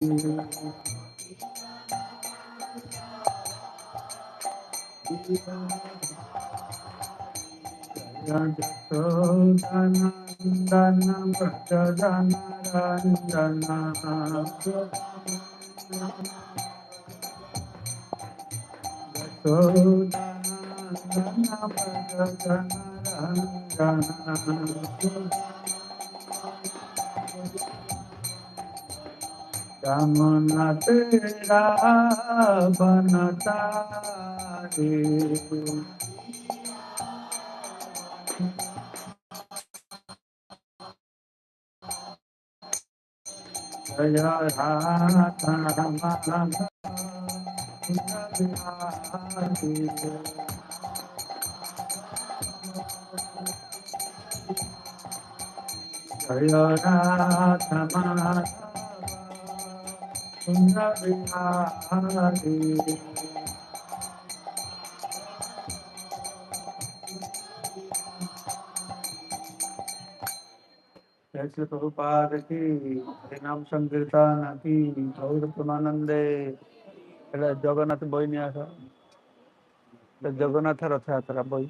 Nandana Vrajana Randana Nandana Vrajana Randana Ramana Tera Banatari Jaya Radha Ramana Jaya Radha जैसे प्रभुपाद की नाम संकीर्तन की गौर प्रेमानंदे जगन्नाथ बई नहीं आसा जगन्नाथ रथ यात्रा बई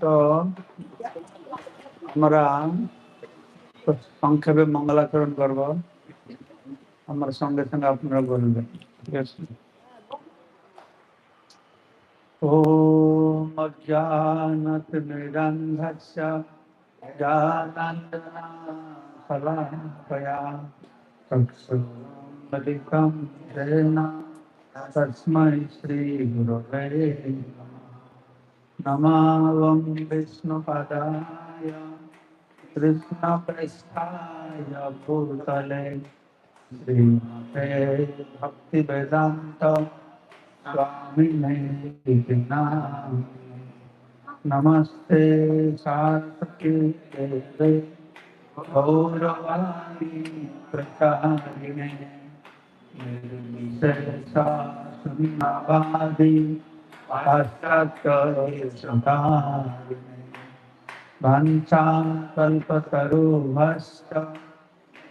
तो हमारा संक्षेपे मंगलाचरण करब हमारे संगे संगे अपना बोलबे ओम अज्ञानतिमिरन्धस्य ज्ञानाञ्जना शलाकया चक्षुरुन्मिलितं येन तस्मै श्रीगुरवे नमः विष्णुपदाय कृष्णप्रेष्ठाय भूतले श्रीमते भक्तिवेदान्त स्वामिने नमस्ते सारस्वती देवे गौरवाणी प्रचारिणे निर्विशेषशून्यवादी पाश्चात्य वाञ्छाकल्पतरुभ्यश्च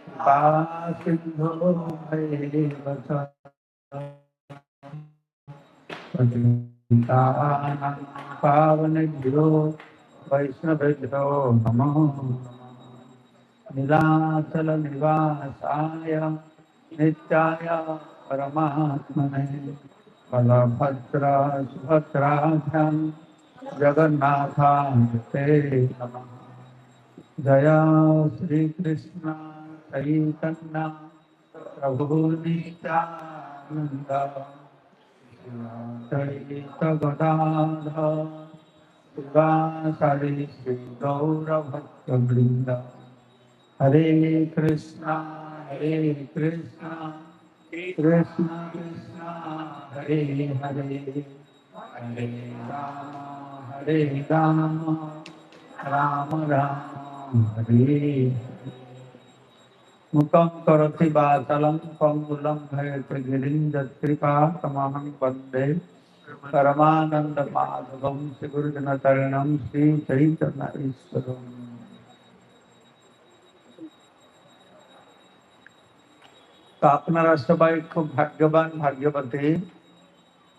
कृपासिन्धो भैरव पतितानां पावनेभ्यो वैष्णवेभ्यो नमो नीलाचलनिवासाय नित्याय परमात्मने बलभद्र सुभद्राभ्यां जगन्नाथाय ते नमः। जय श्री कृष्ण चैतन्य प्रभु नित्यानंद चैत गदाधर शिवासादि श्री गौरभक्तवृंद हरे कृष्णा कृष्ण कृष्ण हरे हरे हरे राम राम राम हरे मुखं करोति वाचालं पंगुलं भयते गिरिं यत्कृपा तमहं वन्दे परमानंद माधवम श्री गुरुजनचरणं श्री चैतन्य ईश्वरम। তো আপনারা সবাই খুব ভাগ্যবান ভাগ্যবতী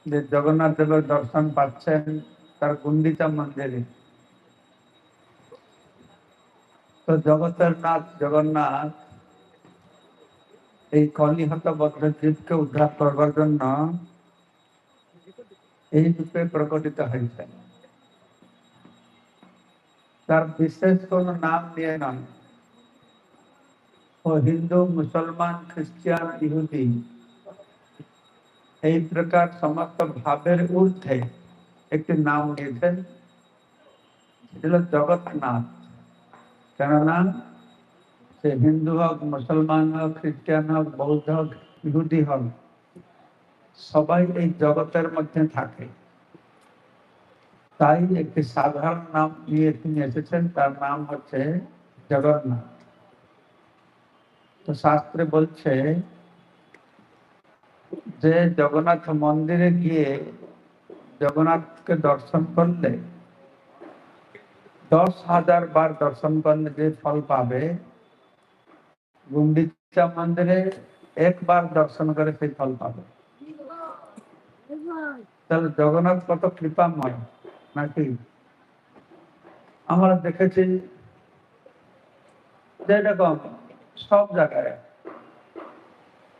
যে জগন্নাথ দেবের দর্শন পাচ্ছেন তার গুন্ডিচা মন্দিরে। তো জগতের নাথ জগন্নাথ এই কলিহত বদ্ধ জীবকে উদ্ধার করবার জন্য এই রূপে প্রকটিত হয়েছেন। তার বিশেষ কোনো নাম নিয়ে নয়। ও হিন্দু মুসলমান খ্রিস্টান ইহুদি এই প্রকার সমস্ত ভাবের ঊর্ধ্বে একটি নাম নিয়েছেন, সেটা হল জগন্নাথ। কেননা সে হিন্দু হোক, মুসলমান হোক, খ্রিস্টান হোক, বৌদ্ধ হোক, ইহুদি হোক, সবাই এই জগতের মধ্যে থাকে। তাই একটি সাধারণ নাম নিয়ে তিনি এসেছেন, তার নাম হচ্ছে জগন্নাথ। তো শাস্ত্রে বলছে যে জগন্নাথ মন্দিরে গিয়ে জগন্নাথকে দর্শন করলে 10,000 বার দর্শন করলে যে ফল পাবে গুন্ডিচা মন্দিরে একবার দর্শন করে সেই ফল পাবে। তাহলে জগন্নাথ কত কৃপাময় নাকি? আমরা দেখেছি যেরকম সব জায়গায়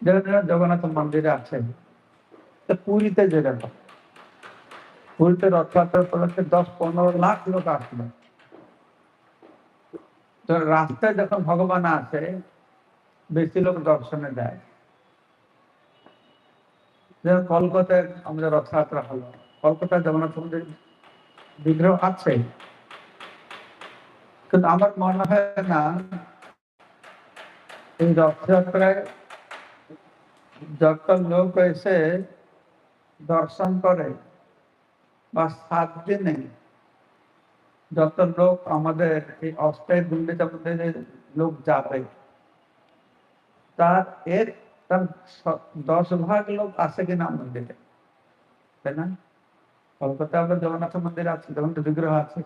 যেখানে জগন্নাথ মন্দিরে আছে, পুরীতে যেরকম, পুরীতে রথযাত্রা উপলক্ষে 10-15 লাখ লোক আসলো। তো রাস্তায় যখন ভগবান আসে বেশি লোক দর্শনে দেয়। যেমন কলকাতায় আমাদের রথযাত্রা হলো, কলকাতায় জগন্নাথ মন্দির বিগ্রহ আছে, কিন্তু আমার মনে হয় না এই রথযাত্রায় যত লোক এসে দর্শন করে বা 7 দিনে যত লোক আমাদের এই অস্থায়ী গুন্ডিচা মন্দিরে লোক যাবে, তার 10 ভাগ লোক আসে কিনা মন্দিরে, তাই না? কলকাতায় আমরা জগন্নাথ মন্দির আছে, জগন্নাথ বিগ্রহ আছে,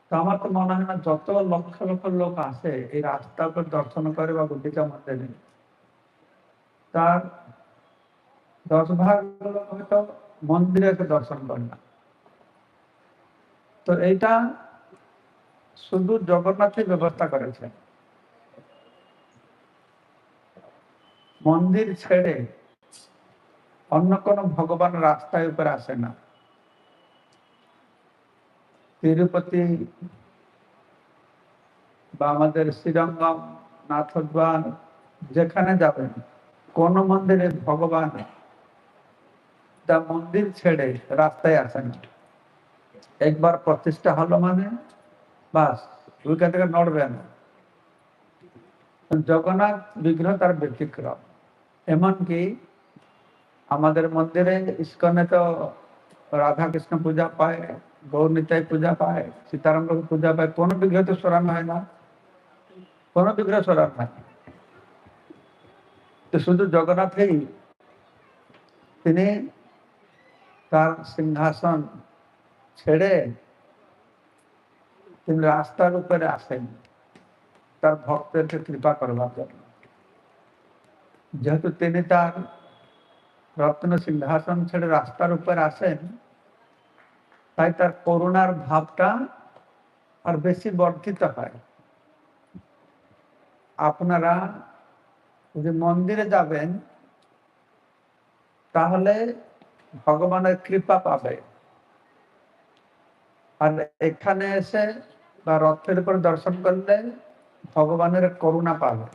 তো আমার তো মনে হয় না যত লক্ষ লক্ষ লোক আসে এই রাস্তার উপর দর্শন করে বা গুন্ডিচা মন্দিরে, তার 10 ভাগ লোক হয়তো মন্দিরে এসে দর্শন করে না। তো এইটা শুধু জগন্নাথই ব্যবস্থা করেছে। মন্দির ছেড়ে অন্য কোন ভগবান রাস্তায় উপরে আসে না। তিরুপতি বা আমাদের শ্রীরঙ্গম, নাথদ্বার যেখানে যাবেন, কোন মন্দিরে ভগবান তা মন্দির ছেড়ে রাস্তায় আসে না। একবার প্রতিষ্ঠা হলো মানে বাস ওইখান থেকে নড়বে না। জগন্নাথ বিগ্রহ তার ব্যতিক্রম। এমনকি আমাদের মন্দিরে ইস্কনে তো রাধা কৃষ্ণ পূজা পায়, গৌরনিতাই পূজা পায়, সীতারাম পূজা পায়, কোন বিগ্রহ তো সরানো হয় না, কোন বিগ্রহ সরানো হয় না। তো শুধু জগন্নাথই তিনি তার সিংহাসন ছেড়ে তিনি রাস্তার উপরে আসেন তার ভক্তদেরকে কৃপা করবার জন্য। যেহেতু তিনি তার রত্ন সিংহাসন ছেড়ে রাস্তার উপরে আসেন, তাই তার করুণার ভাবটা আর বেশি বর্ধিত হয়। আপনারা যদি মন্দিরে যাবেন তাহলে ভগবানের কৃপা পাবে, আর এখানে এসে বা রথের উপর দর্শন করলে ভগবানের করুণা পাবে।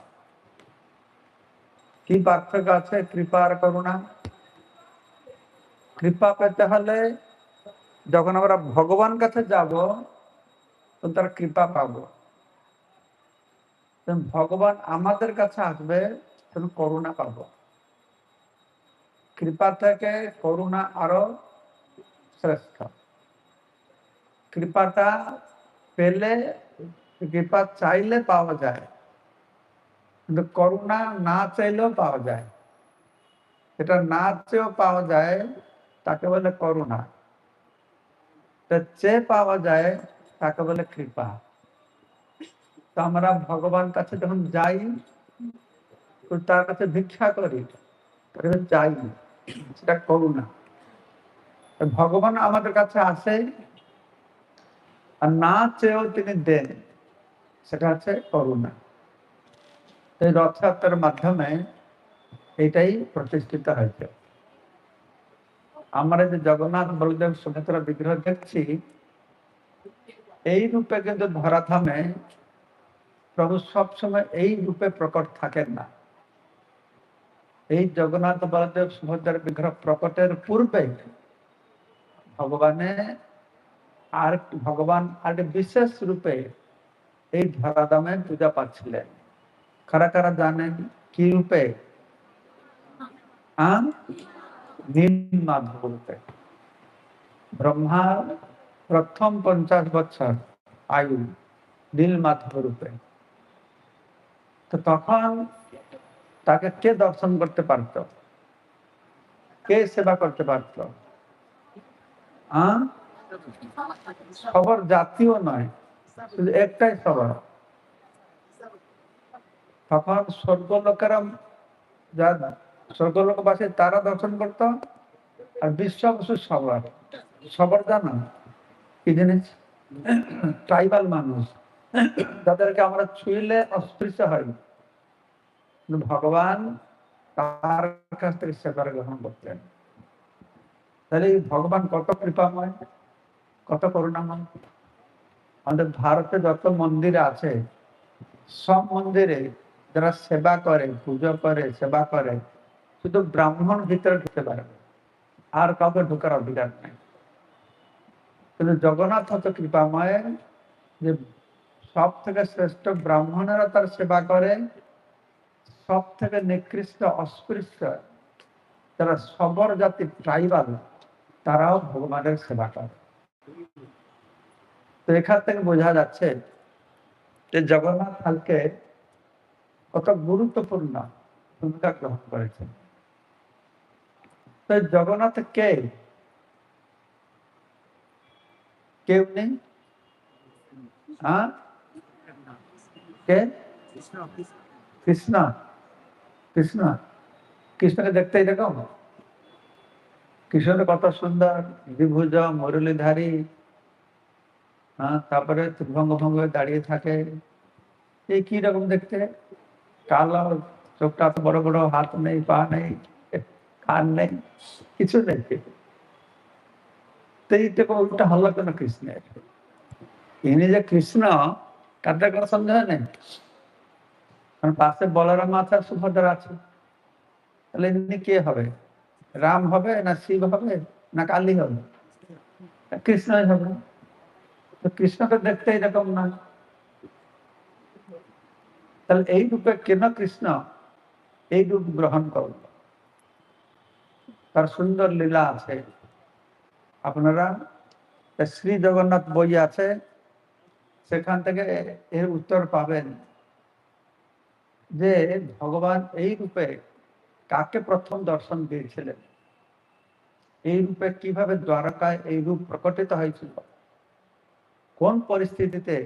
কি পার্থক্য আছে কৃপা আর করুণা? কৃপা পেতে হলে যখন আমরা ভগবান কাছে যাব তখন তার কৃপা পাবো। ভগবান আমাদের কাছে আসবে তখন করুণা পাবো। কৃপা থেকে করুণা আরো শ্রেষ্ঠ। কৃপাটা পেলে, কৃপা চাইলে পাওয়া যায়, কিন্তু করুণা না চাইলেও পাওয়া যায়। এটা না চেয়েও পাওয়া যায়, তাকে বলে করুণা। চেয়ে পাওয়া যায় তাকে বলে কৃপা। তো আমরা ভগবান কাছে যখন যাই, তার কাছে ভিক্ষা করি, তার কাছে চাই, সেটা করুণা। ভগবান আমাদের কাছে আসে আর না চেয়েও তিনি দেন, সেটা হচ্ছে করুণা। এই রথযাত্রার মাধ্যমে এটাই প্রতিষ্ঠিত হয়েছে। আমরা যে জগন্নাথ বলদেব সুভদ্রা বিগ্রহ দেখছি, এই রূপে কিন্তু ধরাধামে প্রভু সবসময় এই রূপে প্রকট থাকেন না। এই জগন্নাথ বলদেব সুভদ্রার বিগ্রহ প্রকটের পূর্বে ভগবান আর বিশেষ রূপে এই ধরাধামে পূজা পাচ্ছিলেন। কারা কারা জানেন কি রূপে? নীল মাধব রূপে। ব্রহ্মার প্রথম 50 বছর আয়ু নীল মাধব রূপে। তো তখন তাকে কে দর্শন করতে পারত, কে সেবা করতে পারত? সবার জাতীয় নয়, শুধু একটাই সবার, তখন স্বর্গলোকেরা, যা স্বর্গলোকবাসী তারা দর্শন করত, আর বিশ্ববাসী সবার সবার জানা কি জিনিস, ট্রাইবাল মানুষ, যাদেরকে আমরা ছুঁইলে অস্পৃশ্য হয়, কিন্তু ভগবান তার কাছ থেকে সেবার গ্রহণ করতেন। তাহলে ভগবান কত কৃপাময়, কত করুণাময়। আমাদের ভারতে যত মন্দির আছে, সব মন্দিরে যারা সেবা করে, পুজো করে, সেবা করে, শুধু ব্রাহ্মণ ভিতরে ঢুকতে পারবে, আর কাউকে ঢোকার অধিকার নেই। কিন্তু জগন্নাথ হত কৃপাময় যে সব থেকে শ্রেষ্ঠ ব্রাহ্মণেরা তার সেবা করে, সব থেকে নিকৃষ্ট অস্পৃশ্য যারা সবর জাতি ট্রাইবাল, তারাও ভগবানের সেবা করে। তো এখান থেকে বোঝা যাচ্ছে যে জগন্নাথ কালকে কত গুরুত্বপূর্ণ ভূমিকা গ্রহণ করেছেন। তো জগন্নাথ কে? কেউ নেই। কে? কৃষ্ণ। কৃষ্ণ, কৃষ্ণকে দেখতে এরকম, কৃষ্ণ কত সুন্দর, দ্বিভুজ, মুরলীধারী, তারপরে ভঙ্গ ভঙ্গ দাঁড়িয়ে থাকে, এই কি রকম দেখতে, কালো, চোখটা এত বড় বড়, হাত নেই, পা নেই, কান নেই, কিছু নেই। তো এইটা উল্টা হল্লা কেন কৃষ্ণের? ইনি যে কৃষ্ণ, তাদের কোনো সন্দেহ নেই, কারণ পাশে বলরাম আছে, সুভদ্রা আছে। তাহলে ইনি কে হবে? রাম হবে, না শিব হবে, না কালী হবে? কৃষ্ণই হবে। তো কৃষ্ণকে দেখতে এরকম না, তাহলে এই রূপে কেন কৃষ্ণ এই রূপ গ্রহণ করল? তার সুন্দর লীলা আছে। আপনারা শ্রী জগন্নাথ বই আছে, সেখান থেকে এর উত্তর পাবেন যে ভগবান এই রূপে কাকে প্রথম দর্শন দিয়েছিলেন, এই রূপে কিভাবে দ্বারকায় এই রূপ প্রকটিত হয়েছিল, কোন পরিস্থিতিতে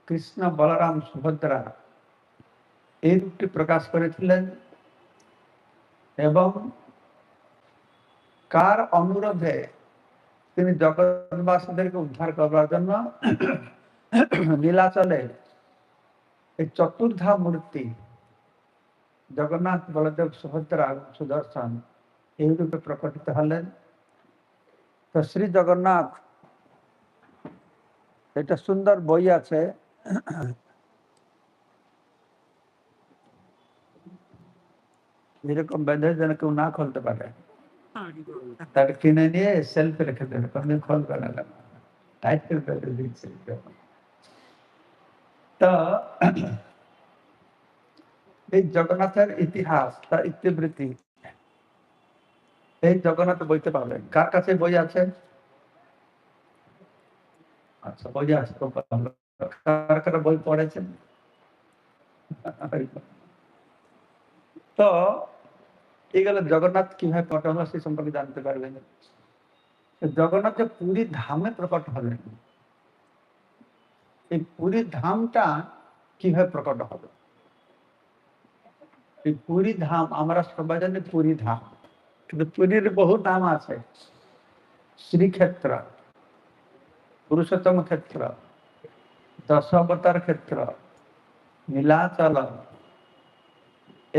কৃষ্ণ, বলরাম, সুভদ্রা এই রূপটি প্রকাশ করেছিলেন, এবং কার অনুরোধে তিনি জগৎবাসীদেরকে উদ্ধার করবার জন্য নীলাচলে এই চতুর্ধা মূর্তি জগন্নাথ, বলদেব, সুভদ্রা, সুদর্শন এই রূপে প্রকটিত হলেন। তো শ্রী জগন্নাথ, এটা সুন্দর বই আছে, এরকম বেঁধে যেন কেউ না খুলতে পারে, তাকে কিনে নিয়ে সেলফে রেখে দেবে, কোনদিন খুলবে না, টাইট করে বেঁধে দিচ্ছে। তো এই জগন্নাথের ইতিহাস, তার ইতিবৃত্তি এই জগন্নাথ বইতে পাবেন। কার কাছে বই আছে? আচ্ছা, বই আছে, খুব ভালো। কার কার বই পড়েছেন? তো এইগুলো জগন্নাথ কিভাবে প্রকট হলো সে সম্পর্কে জানতে পারবেন। জগন্নাথ যে পুরী ধামে প্রকট হলেন, এই পুরী ধামটা কিভাবে প্রকট হবে? এই পুরী ধাম আমরা সবাই জানি পুরী ধাম, কিন্তু পুরীর বহু নাম আছে। শ্রীক্ষেত্র, পুরুষোত্তম ক্ষেত্র, দশাবতার ক্ষেত্র, নীলাচল,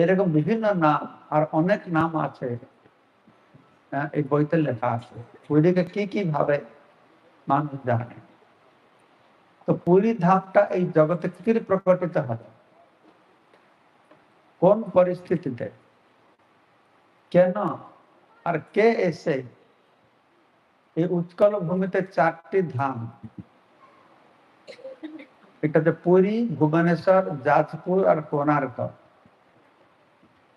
এরকম বিভিন্ন নাম, আর অনেক নাম আছে এই বইতে লেখা আছে। পুরীকে কি কি ভাবে মানুষ জানে। তো পুরী ধামটা এই জগতে কি প্রকটিত হবে, কোন পরিস্থিতিতে, কেন, আর কে এসে এই উৎকল ভূমিতে চারটি ধাম, এটাতে পুরী, ভুবনেশ্বর, যাজপুর আর কোণার্ক,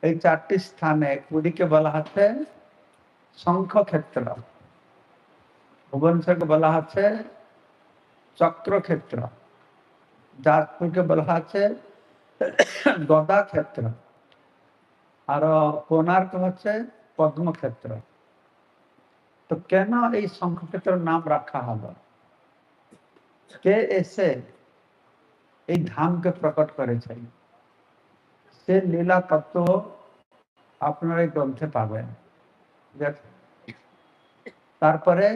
এই চারটি স্থানে পুরীকে বলা হচ্ছে শঙ্খক্ষেত্র, ভুবনেশ্বরকে বলা হচ্ছে চক্রক্ষেত্র, যাজপুরকে বলা হচ্ছে গদা ক্ষেত্র, আর কোণার্ক হচ্ছে পদ্মক্ষেত্র। তো কেন এই শঙ্খক্ষেত্রের নাম রাখা হলো? কে এসে এই ধামকে প্রকট করেছে? সে লীলা তত্ত্ব আপনারা এই গ্রন্থে পাবেন। তারপরে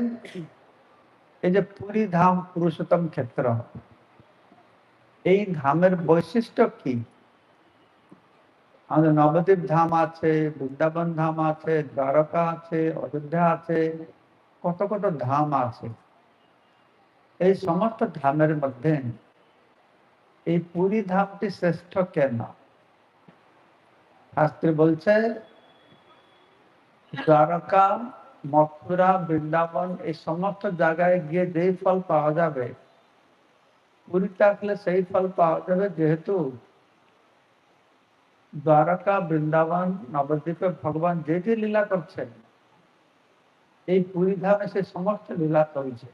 এই যে পুরী ধাম পুরুষোত্তম ক্ষেত্র, এই ধামের বৈশিষ্ট্য কি? আমাদের নবদ্বীপ ধাম আছে, বৃন্দাবন ধাম আছে, দ্বারকা আছে, অযোধ্যা আছে, কত কত ধাম আছে। এই সমস্ত ধামের মধ্যে এই পুরী ধামটি শ্রেষ্ঠ কেন? শাস্ত্রে বলছে দ্বারকা, মথুরা, বৃন্দাবন এই সমস্ত জায়গায় গিয়ে যেই ফল পাওয়া যাবে, পুরীতে আসলে সেই ফল পাওয়া যাবে, যেহেতু দ্বারকা, বৃন্দাবন, নবদ্বীপে ভগবান যে যে লীলা করছেন, এই পুরী ধামে সে সমস্ত লীলা চলছে।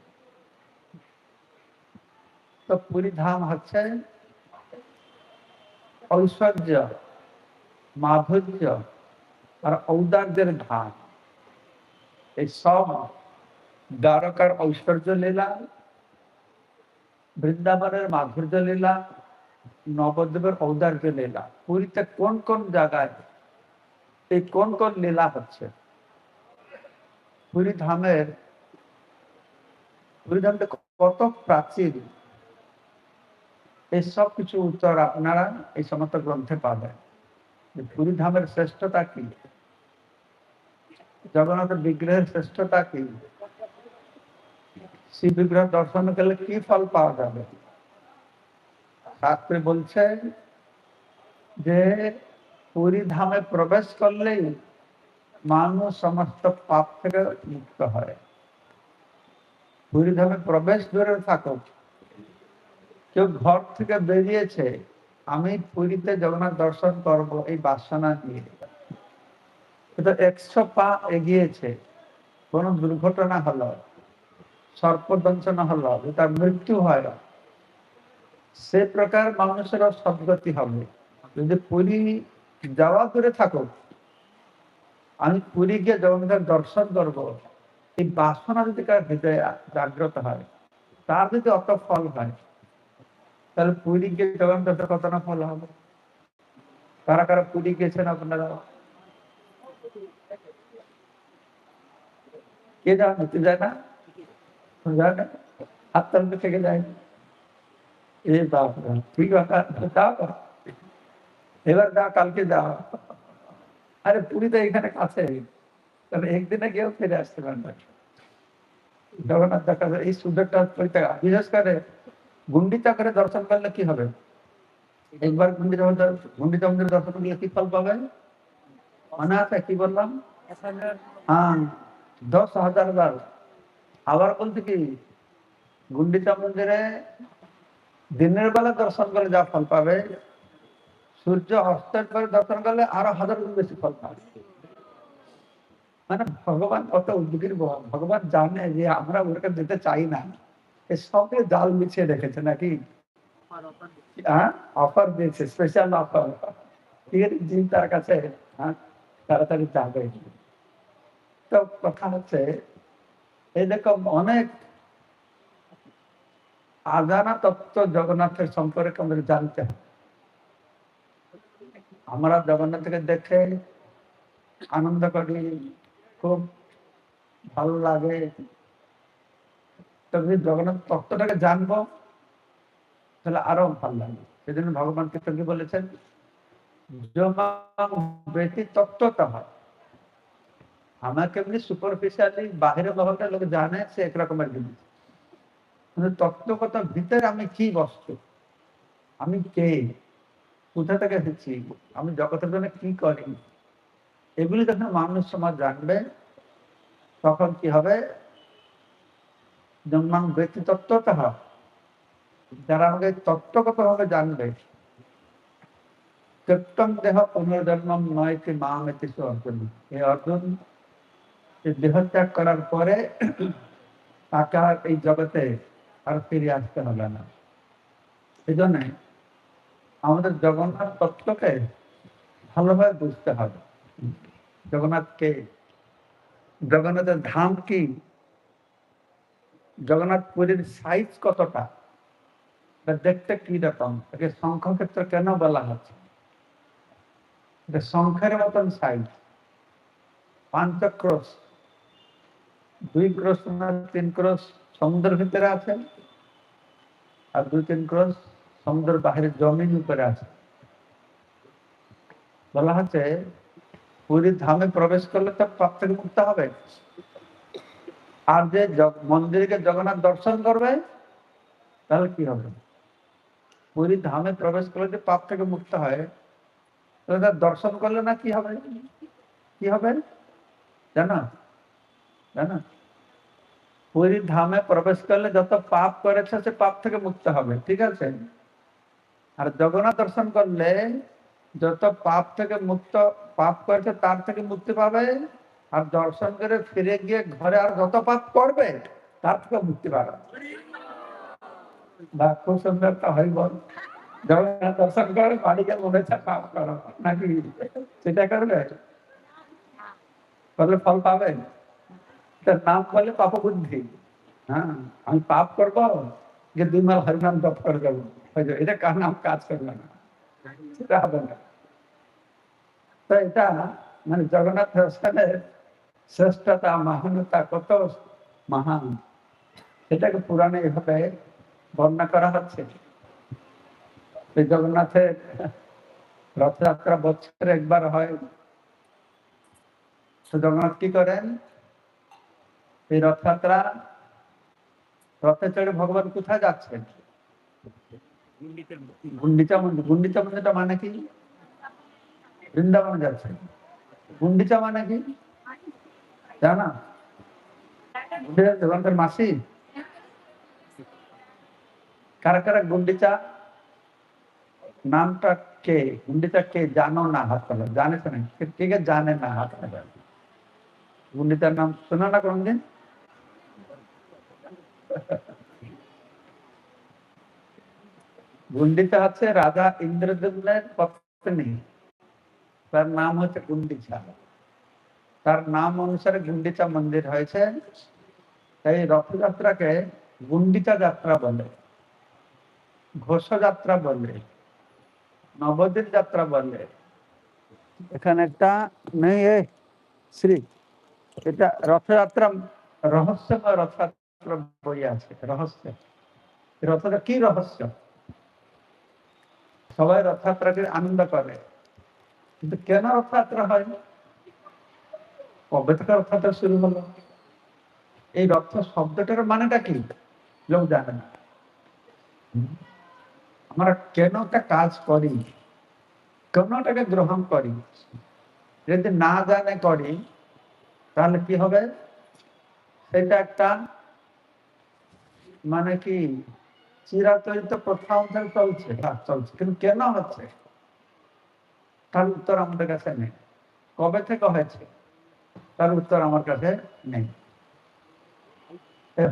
তো পুরী ধাম হচ্ছে ঐশ্বর্য, মাধুর্য আর ঔদার্যের ধাম। এই সব দ্বারকার ঐশ্বর্য লীলা, বৃন্দাবনের মাধুর্য লীলা, নবদ্বীপের ঔদার্য লীলা, পুরীতে কোন কোন জায়গায় এই কোন কোন লীলা হচ্ছে। পুরী ধামটা কত প্রাচীন, এই সব কিছু উত্তর আপনারা এই সমস্ত গ্রন্থে পাবেন। পুরী ধামের শ্রেষ্ঠতা কি, জগন্নাথের বিগ্রহের শ্রেষ্ঠতা কি, শিব বিগ্রহ দর্শন করলে কি ফল পাওয়া যাবে। শাস্ত্রে বলছে যে পুরী ধামে প্রবেশ করলেই মানুষ সমস্ত পাপ থেকে মুক্ত হয়। পুরী ধামে প্রবেশ দূরে থাকুক, কেউ ঘর থেকে বেরিয়েছে আমি পুরীতে জগন্নাথ দর্শন করব এই বাসনা নিয়ে, এটা 100 পা এগিয়েছে, কোন দুর্ঘটনা হলো, সর্পদংশন হলো, তার মৃত্যু হয়, সে প্রকার মানুষেরও সদ্গতি হবে। যদি পুরী যাওয়া দূরে থাকুক, আমি পুরী গিয়ে জগন্নাথ দর্শন করব, এই বাসনা যদি কার হৃদয়ে জাগ্রত হয়, তার যদি অত ফল হয়, তাহলে পুরী গিয়ে জগন্নাথ কত না ফল হবে। কারা কারা পুরী গেছেন আপনারা? কে যান? হতে যায় না, যায় না, হাত তালতে থেকে যায়। এই বাপ, ঠিক আছে, যাও এবার যা, কালকে যাও। আরে পুরী তো এখানে কাছে, তাহলে একদিনে গিয়েও ফিরে আসতে পারবেন। জগন্নাথ দেখা যায় এই সুযোগটা, বিশেষ করে গুন্ডিচা করে দর্শন করলে কি হবে, একবার গুন্ডিচা মন্দিরে দর্শন করলে কি ফল পাবেন মনে আছে? কি বললাম? হ্যাঁ, 10,000 বার। আবার বলতে কি, গুন্ডিচা মন্দিরে দিনের বেলা দর্শন করে যা ফল পাবে, সূর্য অস্তের পরে দর্শন করলে আরো 1000 গুণ বেশি ফল পাবে। মানে ভগবান কত উদ্যোগীর, ভগবান জানে যে আমরা ওরকে যেতে চাই না, সবে জাল মিছিয়ে রেখেছে নাকি, অফার দিয়েছে, স্পেশাল অফার, জিন তার কাছে তাড়াতাড়ি যাবে। তো কথা হচ্ছে এরকম অনেক আজানা তত্ত্ব জগন্নাথের সম্পর্কে আমাদের জানতে হবে। আমরা জগন্নাথকে দেখে আনন্দ করি, খুব ভালো লাগে, তবে জগন্নাথ তত্ত্বটাকে জানবো তাহলে আরো ভালো লাগে। সেজন্য ভগবান কৃষ্ণ কি বলেছেন, তত্ত্বটা হয় আমাকে এমনি সুপারফিশিয়ালি বাহিরে মহলটা লোক জানে, সে একরকমের জিনিস, কিন্তু তত্ত্বগত ভিতরে আমি কি বস্তু, আমি কে, কোথা থেকে এসেছি, আমি জগতের জন্য কি করি, এগুলি যখন মানুষ সমাজ জানবে, তখন কি হবে, জন্মাং ব্যক্তি তত্ত্বটা হয়। যারা আমাকে তত্ত্বগত ভাবে জানবে, কীর্তন দেহ পুনর্জন্ম নয় কি মাম এটি অর্জুন, এই অর্জুন দেহ ত্যাগ করার পরে তাকে আর এই জগতে আর ফিরে আসতে হবে না। এই জন্য আমাদের জগন্নাথ তত্ত্বকে ভালোভাবে বুঝতে হবে। জগন্নাথকে, জগন্নাথের ধাম কি, জগন্নাথ পুরীর সাইজ কতটা, দেখতে কি রকম, তাকে শঙ্খক্ষেত্র কেন বলা হচ্ছে, এটা শঙ্খের মতন সাইজ, 5 ক্রোশ, 2 ক্রোশ না 3 ক্রোশ সমুদ্রের ভিতরে আছে, আর 2-3 ক্রোশ সমুদ্রের বাহিরে জমিন উপরে আছে। বলা হচ্ছে পুরীর ধামে প্রবেশ করলে তো পাপ থেকে মুক্ত হবে, আর যে মন্দিরকে জগন্নাথ দর্শন করবে তাহলে কি হবে? পুরীর ধামে প্রবেশ করলে যে পাপ থেকে মুক্ত হয়, তাহলে তার দর্শন করলে না কি হবে? কি হবে জানো? জানো, পুরীর ধামে প্রবেশ করলে যত পাপ করেছে সে পাপ থেকে মুক্ত হবে, ঠিক আছে? আর জগন্নাথ দর্শন করলে যত পাপ থেকে মুক্ত, পাপ করেছে তার থেকে মুক্তি পাবে, আর দর্শন করে ফিরে গিয়ে ঘরে আর যত পাপ করবে তার থেকে মুক্তি পাবে। বা খুব সুন্দর একটা হয় বল, জগন্নাথ দর্শন করে বাড়িকে মনে হচ্ছে পাপ করো নাকি, সেটা করবে করলে ফল পাবে। তার নাম বলে পাপ বুদ্ধি। হ্যাঁ, আমি পাপ করবো যে 2 মাস হরিনাম জপ করে যাবো, এটা কার নাম কাজ করবে না, সেটা হবে না। তো এটা মানে জগন্নাথ দর্শনের শ্রেষ্ঠতা, মহানতা কত মহান, এটাকে পুরাণে এভাবে বর্ণনা করা হচ্ছে। জগন্নাথের রথযাত্রা বছরে একবার হয়। তো জগন্নাথ কি করেন, এই রথযাত্রা রথে চড়ে ভগবান কোথায় যাচ্ছেন? গুন্ডিচা মন্দির। গুন্ডিচা মন্দিরটা মানে কি? বৃন্দাবনে যাচ্ছেন। গুন্ডিচা মানে কি জানা? জগন্নাথের মাসি। কারা কারা গুন্ডিচা নামটা কে, গুন্ডিচা কে জানো না? হাত তোলো। জানিস না? ঠিক আছে, জানে না, হাত তোলো। গুন্ডিচার নাম শোনো না কোনদিন? গুন্ডিচা হচ্ছে রাজা ইন্দ্রদ্যুম্নের পত্নী, তার নাম হচ্ছে গুন্ডিচা। তার নাম অনুসারে গুন্ডিচা মন্দির হয়েছে। তাই রথযাত্রাকে গুন্ডিচা যাত্রা বলে, ঘোষযাত্রা বলে, নবদ্বীপ যাত্রা বলে। এখানে একটা নেই শ্রী, এটা রথযাত্রা রহস্যময় রথযাত্রা বই আছে, রহস্য। রথটা কি রহস্য? সবাই রথযাত্রাকে আনন্দ করে, কিন্তু কেন রথযাত্রা হয়, কবে থেকে রথযাত্রা শুরু হলো, এই রথ শব্দটার মানেটা কি লোক জানে না। আমরা কেন একটা কাজ করি, কেনটাকে গ্রহণ করি, যদি না জানে করি তাহলে কি হবে? সেটা একটা মানে কি চিরাচরিত প্রথা অনুসারে চলছে, কিন্তু কেন হচ্ছে তার উত্তর আমাদের কাছে নেই। কবে থেকে হয়েছে তার উত্তর আমার কাছে নেই।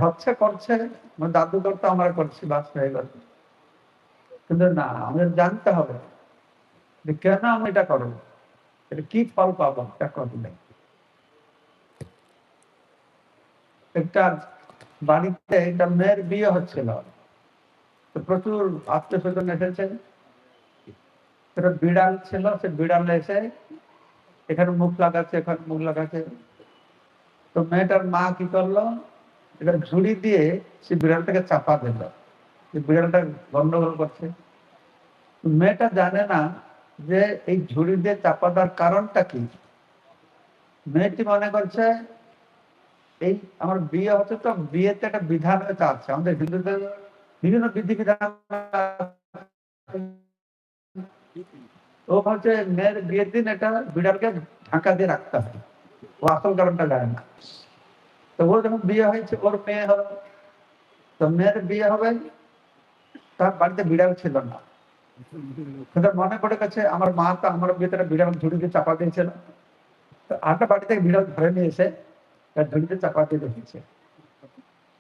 হচ্ছে করছে, দাদু করতে আমরা করছি, বাস হয়ে গেছে। কিন্তু না, আমাদের জানতে হবে যে কেন আমি এটা করবো, এটা কি ফল পাবো এটা করলে। একটা বাড়িতে একটা মেয়ের বিয়ে হচ্ছিল, তো প্রচুর আত্মীয় স্বজন এসেছে। সেটা বিড়াল ছিল, সে বিড়াল এসে এখানে মুখ লাগাচ্ছে, এখানে মুখ লাগাচ্ছে। তো মেয়েটার মা কি করলো, এটা ঝুড়ি দিয়ে সে বিড়ালটাকে চাপা দিল, বিড়ালটা গন্ডগোল করছে। মেয়েটা জানে না যে এই ঝুড়ি দিয়ে চাপা দেওয়ার কারণটা কি। মেয়েটি মনে করছে এই আমার বিয়ে হচ্ছে, তো বিয়েতে একটা বিধান হয়তো আছে, আমাদের হিন্দুদের বিভিন্ন বিধি বিধান। ও ভাবছে মেয়ের বিয়ের দিন এটা বিড়ালকে ঢাকা দিয়ে রাখতে হবে, ও আসল কারণটা জানে না। তো ওর যখন বিয়ে হয়েছে, ওর মেয়ে হলো, তো মেয়ের বিয়ে হবে, তার বাড়িতে বিড়াল ছিল না। মনে পড়ে গেছে আমার মা তো আমার বিয়েতে বিড়াল ঝুড়িতে চাপা দিয়েছিল, তো আরেকটা বাড়ি থেকে বিড়াল ধরে নিয়ে এসে তার ঝুড়িতে চাপা দিয়ে রেখেছে।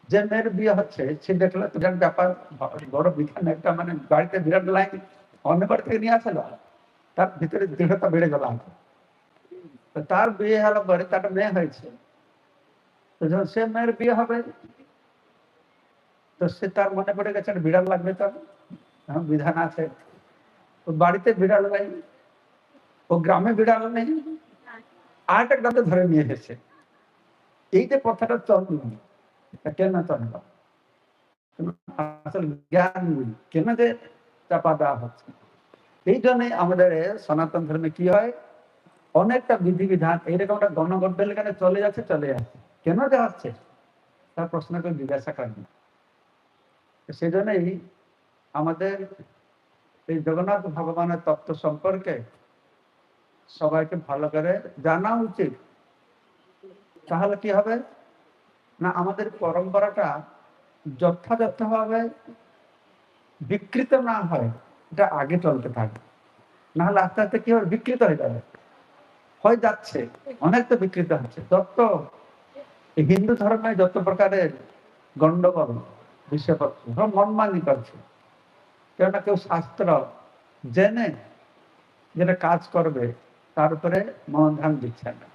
যে মেয়ের বিয়ে হচ্ছে সে দেখলো বিরাট ব্যাপার, বড় বিধান একটা, মানে বাড়িতে বিরাট লাইন অন্য বাড়ি থেকে নিয়ে আসলো, তার ভিতরে দৃঢ়তা বেড়ে গেল। তার বিয়ে হলো পরে তার মেয়ে হয়েছে, তো যখন সে মেয়ের বিয়ে হবে, তো সে তার মনে পড়ে গেছে বিড়াল লাগবে, তার বিধান আছে, তো বাড়িতে বিড়াল নাই। ও গ্রামে বিড়াল নেই, আর একটা গ্রামে ধরে নিয়ে এসেছে। এই যে কথাটা চলল, কেন চলল? আসল জ্ঞান কেন যে চাপা দেওয়া হচ্ছে? এই জন্য আমাদের সনাতন ধর্মে কি হয়, অনেকটা বিধিবিধান এইরকম একটা গণগড্ডল এখানে চলে যাচ্ছে, চলে যাচ্ছে। কেন যাচ্ছে তার প্রশ্ন কেউ জিজ্ঞাসা করেনি। সেই জন্যই আমাদের এই জগন্নাথ ভগবানের তত্ত্ব সম্পর্কে সবাইকে ভালো করে জানা উচিত। তাহলে কি হবে না, আমাদের পরম্পরাটা যথাযথভাবে বিকৃত না হয়, এটা আগে চলতে থাকে। না হলে আস্তে আস্তে কি হবে, বিকৃত হয়ে যাবে, হয়ে যাচ্ছে, অনেক তো বিকৃত হচ্ছে। যত হিন্দু ধর্মে যত প্রকারের গন্ডগোল বিষয়পত্র সব মনমানি করছে, কেননা কেউ শাস্ত্র জেনে যেটা কাজ করবে তার উপরে মনোধান দিচ্ছে না।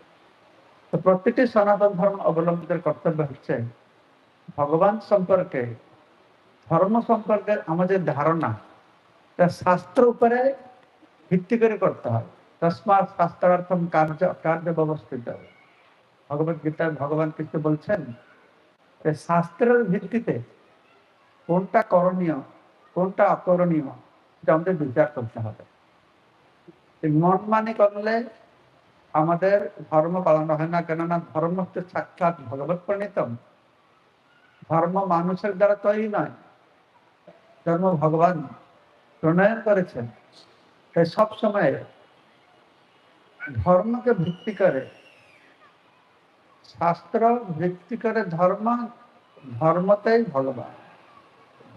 তো প্রত্যেকটি সনাতন ধর্ম অবলম্বীদের কর্তব্য হচ্ছে ভগবান সম্পর্কে, ধর্ম সম্পর্কে আমাদের ধারণা শাস্ত্র উপরে ভিত্তি করে করতে হয়। তস্মাৎ শাস্ত্রার্থম কার্য কার্য ব্যবস্থিত। ভগবত গীতায় ভগবান কৃষ্ণ বলছেন যে শাস্ত্রের ভিত্তিতে কোনটা করণীয় কোনটা অকরণীয় সেটা আমাদের বিচার করতে হবে। মন মানি করলে আমাদের ধর্ম পালন হয় না, কেননা ধর্ম হচ্ছে সাক্ষাৎ ভগবত প্রণীতম। ধর্ম মানুষের দ্বারা তৈরি নয়, ধর্ম ভগবান প্রণয়ন করেছেন। তাই সবসময় ধর্মকে ভিত্তি করে, শাস্ত্র ভিত্তি করে ধর্ম, ধর্মতেই ভগবান।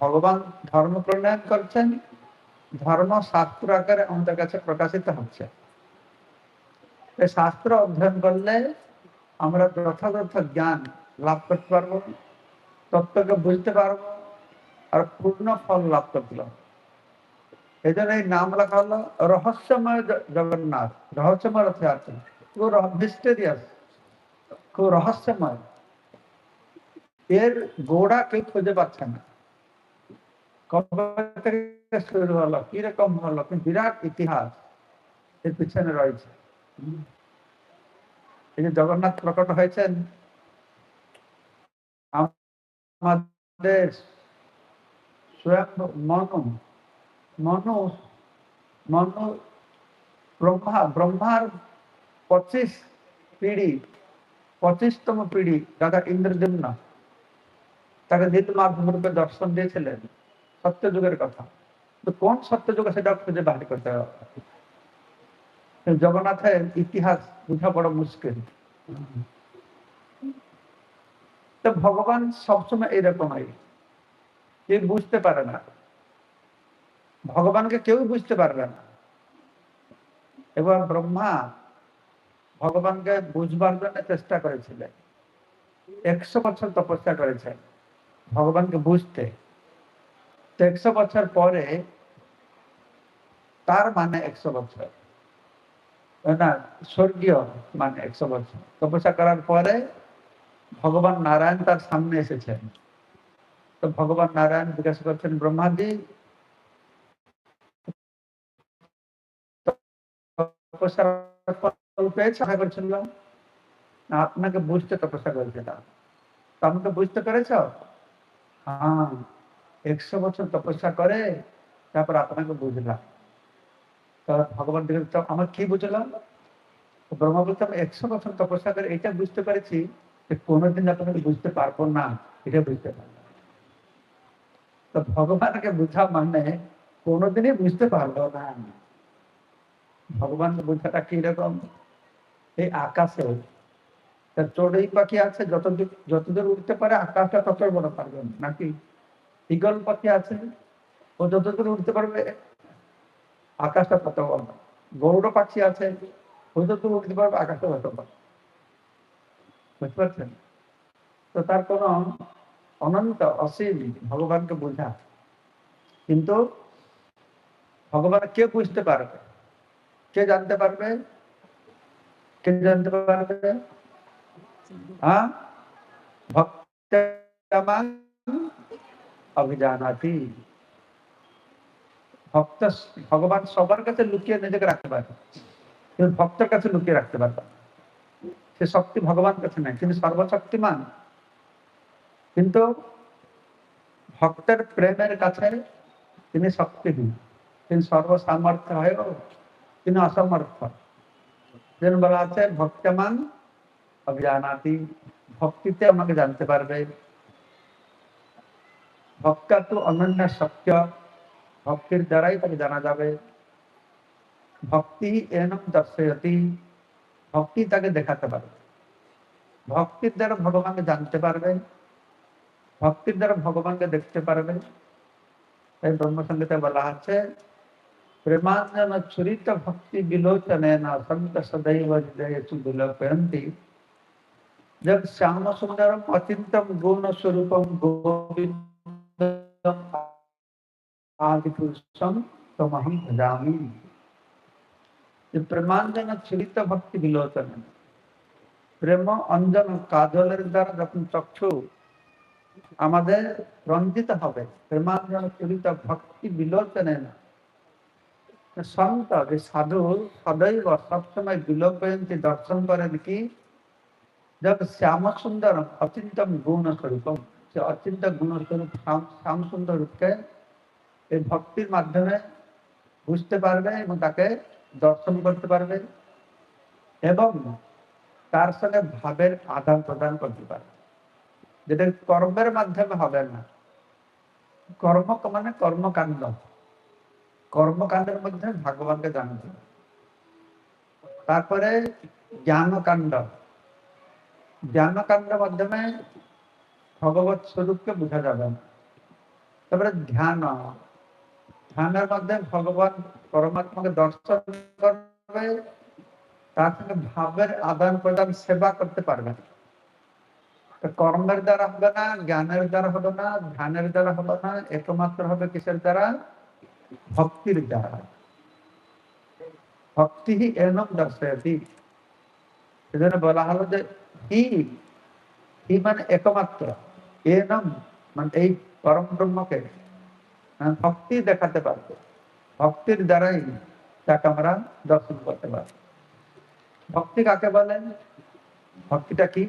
ভগবান ধর্ম প্রণয়ন করছেন, ধর্ম শাস্ত্র আকারে আমাদের কাছে প্রকাশিত হচ্ছে। শাস্ত্র অধ্যয়ন করলে আমরা যথাযথ জ্ঞান লাভ করতে পারবো, তত্ত্বকে বুঝতে পারবো, আর পূর্ণ ফল লাভ করতে পারবো। এই জন্য এই নাম রাখা হলো রহস্যময় জগন্নাথ। রহস্যময় অর্থে আছে খুব মিস্টেরিয়াস, খুব রহস্যময়। এর গোড়া কেউ খুঁজে পাচ্ছে না, কবে থেকে শুরু হলো, কিরকম হলো, কিন্তু বিরাট ইতিহাস এর পিছনে রয়েছে। এই যে জগন্নাথ প্রকট হয়েছেন আমাদের স্বয়ং মনু মনু মনু ব্রহ্মার 25 পিঢ়ি, 25তম পিঢ়ি রাজা ইন্দ্রদ্যুম্ন তাকে দ্বিতীয় মাধ্যম রূপে দর্শন দিয়েছিলেন সত্যযুগের কথা। তো কোন সত্যযুগ সেটা খুঁজে বাহির করতে হবে। জগন্নাথের ইতিহাস বোঝা বড় মুশকিল। তো ভগবান সবসময় এইরকমই, কেউ বুঝতে পারে না, ভগবানকে কেউ বুঝতে পারবে না। এবার ব্রহ্মা ভগবানকে বুঝবার জন্য চেষ্টা করেছিলেন, 100 বছর তপস্যা করেছেন ভগবানকে বুঝতে। 100 বছর পরে, তার মানে 100 বছর না, স্বর্গীয় মানে 100 বছর তপস্যা করার পরে ভগবান নারায়ণ তার সামনে এসেছেন। তো ভগবান নারায়ণ জিজ্ঞাসা করছেন, ব্রহ্মাজি তপস্যার ফল পেয়েছে? আশা করছিলাম না, আপনাকে বুঝতে তপস্যা করেছিলাম। তো আমাকে বুঝতে পেরেছ? হ্যাঁ, 100 বছর তপস্যা করে তারপর আপনাকে বুঝলাম। তো ভগবান জিজ্ঞাসা, আমার কি বুঝলাম? ব্রহ্মা বলতাম 100 বছর তপস্যা করে এটা বুঝতে পেরেছি যে কোনোদিন আপনাকে বুঝতে পারবো না, এটা বুঝতে পারলাম। তো ভগবানকে বুঝা মানে কোনোদিনই বুঝতে পারবো না। ভগবান বুঝাটা কিরকম, এই আকাশে চড়ুই পাখি আছে, যতদূর উঠতে পারে আকাশটা তত বড় পারবে নাকি? ঈগল পাখি আছে, ও যতদূর উঠতে পারবে আকাশটা তত বড়। গৌড় পাখি আছে, ও যতদূর উঠতে পারবে আকাশটা তত বড়। বুঝতে পারছেন? তো তার কোন অনন্ত অসীম ভগবানকে বোঝা। কিন্তু ভগবান কে বুঝতে পারবে, কে জানতে পারবে, কে জানতে পারবে? হ্যাঁ, ভক্তমাং অভিজানাতি। ভক্ত, ভগবান সবার কাছে লুকিয়ে নিজেকে রাখতে পারে, কিন্তু ভক্তের কাছে লুকিয়ে রাখতে পারবে না। সে শক্তি ভগবান কাছে নাই, তিনি সর্বশক্তিমান, কিন্তু ভক্তের প্রেমের কাছে তিনি শক্তিহীন। তিনি সর্বসামর্থ্য হয়েও তিনি অসমর্থ। যেন বলা আছে ভক্তমান অভিজানাতি, ভক্তিতে আমাকে জানতে পারবে। ভক্তা তো অনন্য সত্য, ভক্তির দ্বারাই তাকে জানা যাবে। ভক্তি এনম দর্শয়তি, ভক্তি তাকে দেখাতে পারবে। ভক্তির দ্বারা ভগবানকে জানতে পারবে, ভক্তির দ্বারা ভগবানকে দেখতে পারবে। তাই ব্রহ্মসংগীতে বলা আছে প্রেমাঞ্জন ছুরিত ভক্তি বিলোচনে না সন্ত সदैव হৃদয়েষु বিলোপয়ন্তি। जब श्याम सुंदरम अचिंतम गुण स्वरूपम गोविंदम आदि पुरुषम तमहं भजामि। প্রেমাঞ্জন ছুরিত ভক্তি বিলোচন, প্রেম অঞ্জন কাজলের দ্বারা যখন চক্ষু আমাদের রঞ্জিত হবে, প্রেমাঞ্জন ছুরিত ভক্তি বিলোচনে না, সন্ত যে সাধু সदैव সবসময় বিলোপয়ন্তী দর্শন করেন কি जब श्याम सुंदर अचिंतम गुण स्वरूपम, से अचिंत गुण स्वरूप श्याम सुंदर रूपके এই ভক্তির মাধ্যমে বুঝতে পারবে এবং তাকে দর্শন করতে পারবে এবং তার সঙ্গে ভাবের আদান প্রদান করতে পারবে, যেটা কর্মের মাধ্যমে হবে না। কর্ম মানে কর্মকাণ্ড, কর্মকাণ্ডের মধ্যে ভগবানকে জানতে হবে। তারপরে জ্ঞানকাণ্ড, জ্ঞানকাণ্ডের মাধ্যমে ভগবত স্বরূপকে বোঝা যাবে না। তারপরে ধ্যান, ধ্যানের মধ্যে ভগবান পরমাত্মাকে দর্শন করবে, তার সঙ্গে ভাবের আদান প্রদান সেবা করতে পারবে। কর্মের দ্বারা হবে না, জ্ঞানের দ্বারা হবে না, ধ্যানের দ্বারা হবে না, একমাত্র হবে কিসের দ্বারা? ভক্তির দ্বারা। ভক্তি হি এনম দর্শয়তি, সেজন্য বলা হলো যে হি, হি মানে একমাত্র, এনম মানে এই পরম ব্রহ্মকে ভক্তি দেখাতে পারবে। ভক্তির দ্বারাই তাকে আমরা দর্শন করতে পারবো। ভক্তি কাকে বলেন? ভক্তিটা কি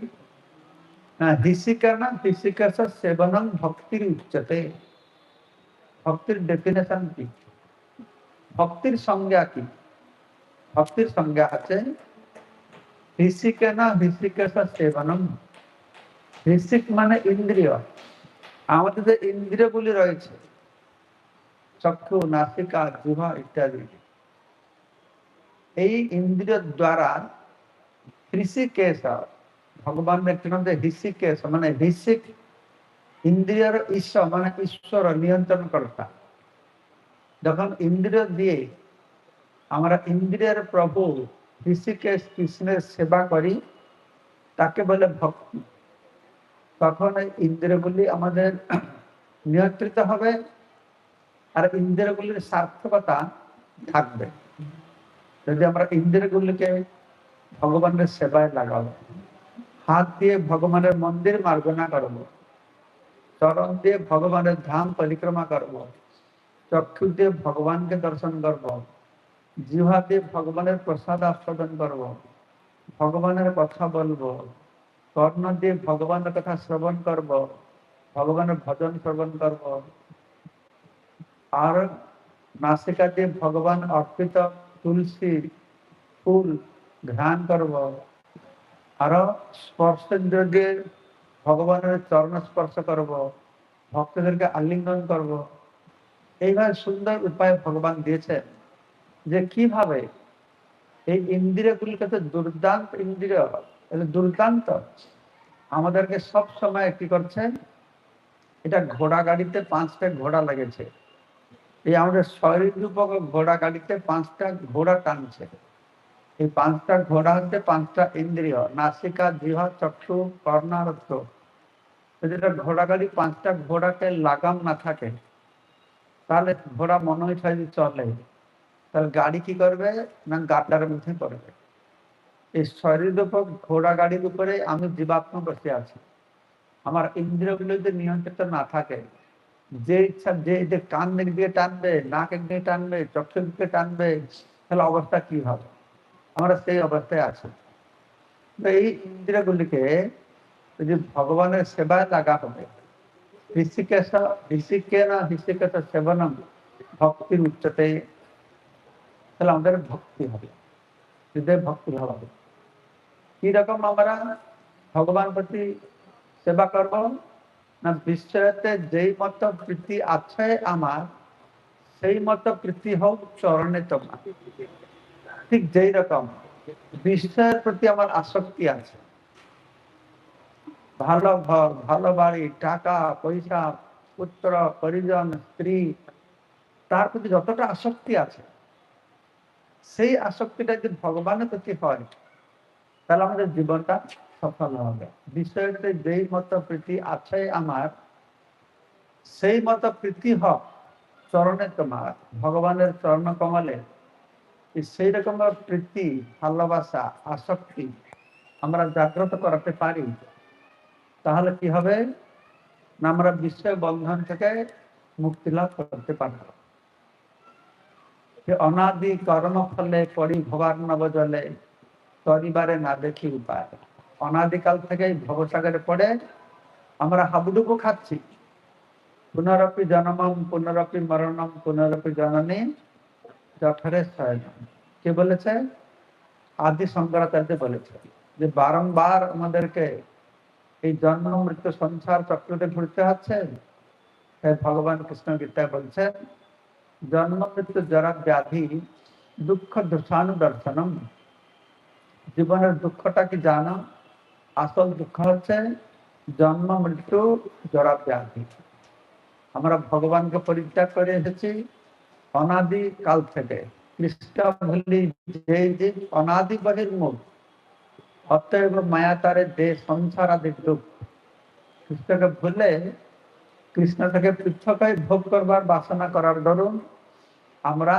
না, হিসিকানা হিসিকাস সেবনম ভক্তির উচ্চতে। ভক্তির ডেফিনেশন কি? ভক্তির সংজ্ঞা কি? ভক্তির সংজ্ঞা আছে হিসিকানা হিসিকাস সেবনম। হিসিক মানে ইন্দ্রিয়, আমাদের যে ইন্দ্রিয়গুলি রয়েছে চক্ষু, নাসিকা, জিহ্বা ইত্যাদি, এই ইন্দ্রিয় দ্বারা হৃষিকেশ, ভগবান একটি নাম যে হৃষিকেশ মানে হৃষিক, ইন্দ্রিয়র ঈশ্বর মানে ঈশ্বর নিয়ন্ত্রণ কর্তা। যখন ইন্দ্রিয় দিয়ে আমরা ইন্দ্রিয়ের প্রভু হৃষিকেশ কৃষ্ণের সেবা করি, তাকে বলে ভক্তি। তখন এই ইন্দ্রিয়গুলি আমাদের নিয়ন্ত্রিত হবে আর ইন্দ্রিয়গুলির সার্থকতা থাকবে যদি আমরা ইন্দ্রিয়গুলিকে ভগবানের সেবায় লাগাবো। হাত দিয়ে ভগবানের মন্দির মার্জনা করব, চরণ দিয়ে ভগবানের ধাম পরিক্রমা করব, চক্ষু দিয়ে ভগবানকে দর্শন করব, জিহ্বা দিয়ে ভগবানের প্রসাদ আস্বাদন করব, ভগবানের কথা বলবো, কর্ণ দিয়ে ভগবানের কথা শ্রবণ করব, ভগবানের ভজন শ্রবণ করব, আর নাসিকা দিয়ে ভগবান অর্পিত তুলসী ফুল ঘ্রাণ করব, আরো স্পর্শেন্দ্র দিয়ে ভগবানের চরণ স্পর্শ করব, ভক্তদেরকে আলিঙ্গন করব। এইভাবে সুন্দর উপায় ভগবান দিয়েছেন যে কিভাবে এই ইন্দ্রিয়গুলির কাছে দুর্দান্ত ইন্দ্রিয়, দুর্দান্ত আমাদেরকে সব সময় কি করছে, এটা ঘোড়া গাড়িতে 5টা ঘোড়া লেগেছে, এই আমাদের শরীর রূপক ঘোড়া গাড়িতে 5টা ঘোড়া টানছে। এই 5টা ঘোড়া হচ্ছে 5টা ইন্দ্রিয়, নাসিকা, জিহ্বা, চক্ষু, কর্ণারত্ব। যেটা ঘোড়া গাড়ি 5টা ঘোড়াকে লাগাম না থাকে তাহলে ঘোড়া মনে হয় চলে, তাহলে গাড়ি কি করবে না গাড্ডার মধ্যে পড়বে। এই শরীর রূপক ঘোড়া গাড়ির উপরে আমি জীবাত্মা বসে আছি। আমার ইন্দ্রিয়গুলো যদি নিয়ন্ত্রিত না থাকে, যে ইচ্ছা যে কান দিক দিয়ে টানবে, নাক দিকে টানবে, চক্ষু দিকে টানবে, তাহলে অবস্থা কি হবে? আমরা সেই অবস্থায় আছি। এই ইন্দ্রিয়গুলিকে যদি ভগবানের সেবায় লাগা হবে, ঋষিকেশ সেবনম ভক্তির উচ্চতে, তাহলে আমাদের ভক্তি হবে, হৃদয় ভক্তি ভাব হবে। কি রকম আমরা ভগবান প্রতি সেবা করব না, বিশ্বতে যেই মত প্রীতি আছে আমার, সেই মত প্রীতি হোক চরণে তোমার। ঠিক যেই রকম বিশ্বের প্রতি আমার আসক্তি আছে, ভালো ঘর, ভালো বাড়ি, টাকা পয়সা, পুত্র পরিজন, স্ত্রী, তার প্রতি যতটা আসক্তি আছে, সেই আসক্তিটা যদি ভগবানের প্রতি হয়, তাহলে আমাদের জীবনটা সফল হবে। বিষয়তে যেই মত প্রীতি আছে আমার, সেই মত প্রীতি হোক চরণে তোমার, ভগবানের চরণ কমলে। সেই রকম প্রীতি, ভালোবাসা, আসক্তি আমরা জাগ্রত করাতে পারি, তাহলে কি হবে না, আমরা বিষয় বন্ধন থেকে মুক্তি লাভ করতে পারব। অনাদি কর্ম ফলে পরি ভবার নব জলে, তরিবারে না দেখি উপায়। অনাদিকাল থেকে ভবসাগরে পড়ে আমরা হাবুডুবু খাচ্ছি। পুনরপি জন্মম পুনরপি মরণম পুনরপি জননী জঠরে শয়নম। কে বলেছে? আদি শঙ্করাচার্য বলেছে যে বারংবার আমাদেরকে এই জন্ম মৃত্যু সংসার চক্রতে ঘুরতে হচ্ছে। ভগবান কৃষ্ণ গীতায় বলছেন, জন্ম মৃত্যু জরা ব্যাধি দুঃখ দোষানুদর্শনম। জীবনের দুঃখটা কি জানো? আসল দুঃখ হচ্ছে জন্ম মৃত্যু জরা ব্যাধি। আমরা ভগবানকে পরিত্যাগ করে এসেছি অনাদি কাল থেকে। কৃষ্ণ ভুলি যে জীব অনাদি বহির্মুখ, অতএব মায়া তারে দে সংসার আদি দুঃখ। কৃষ্ণকে ভুলে, কৃষ্ণ থেকে পৃথক হয়ে ভোগ করবার বাসনা করার দরুন আমরা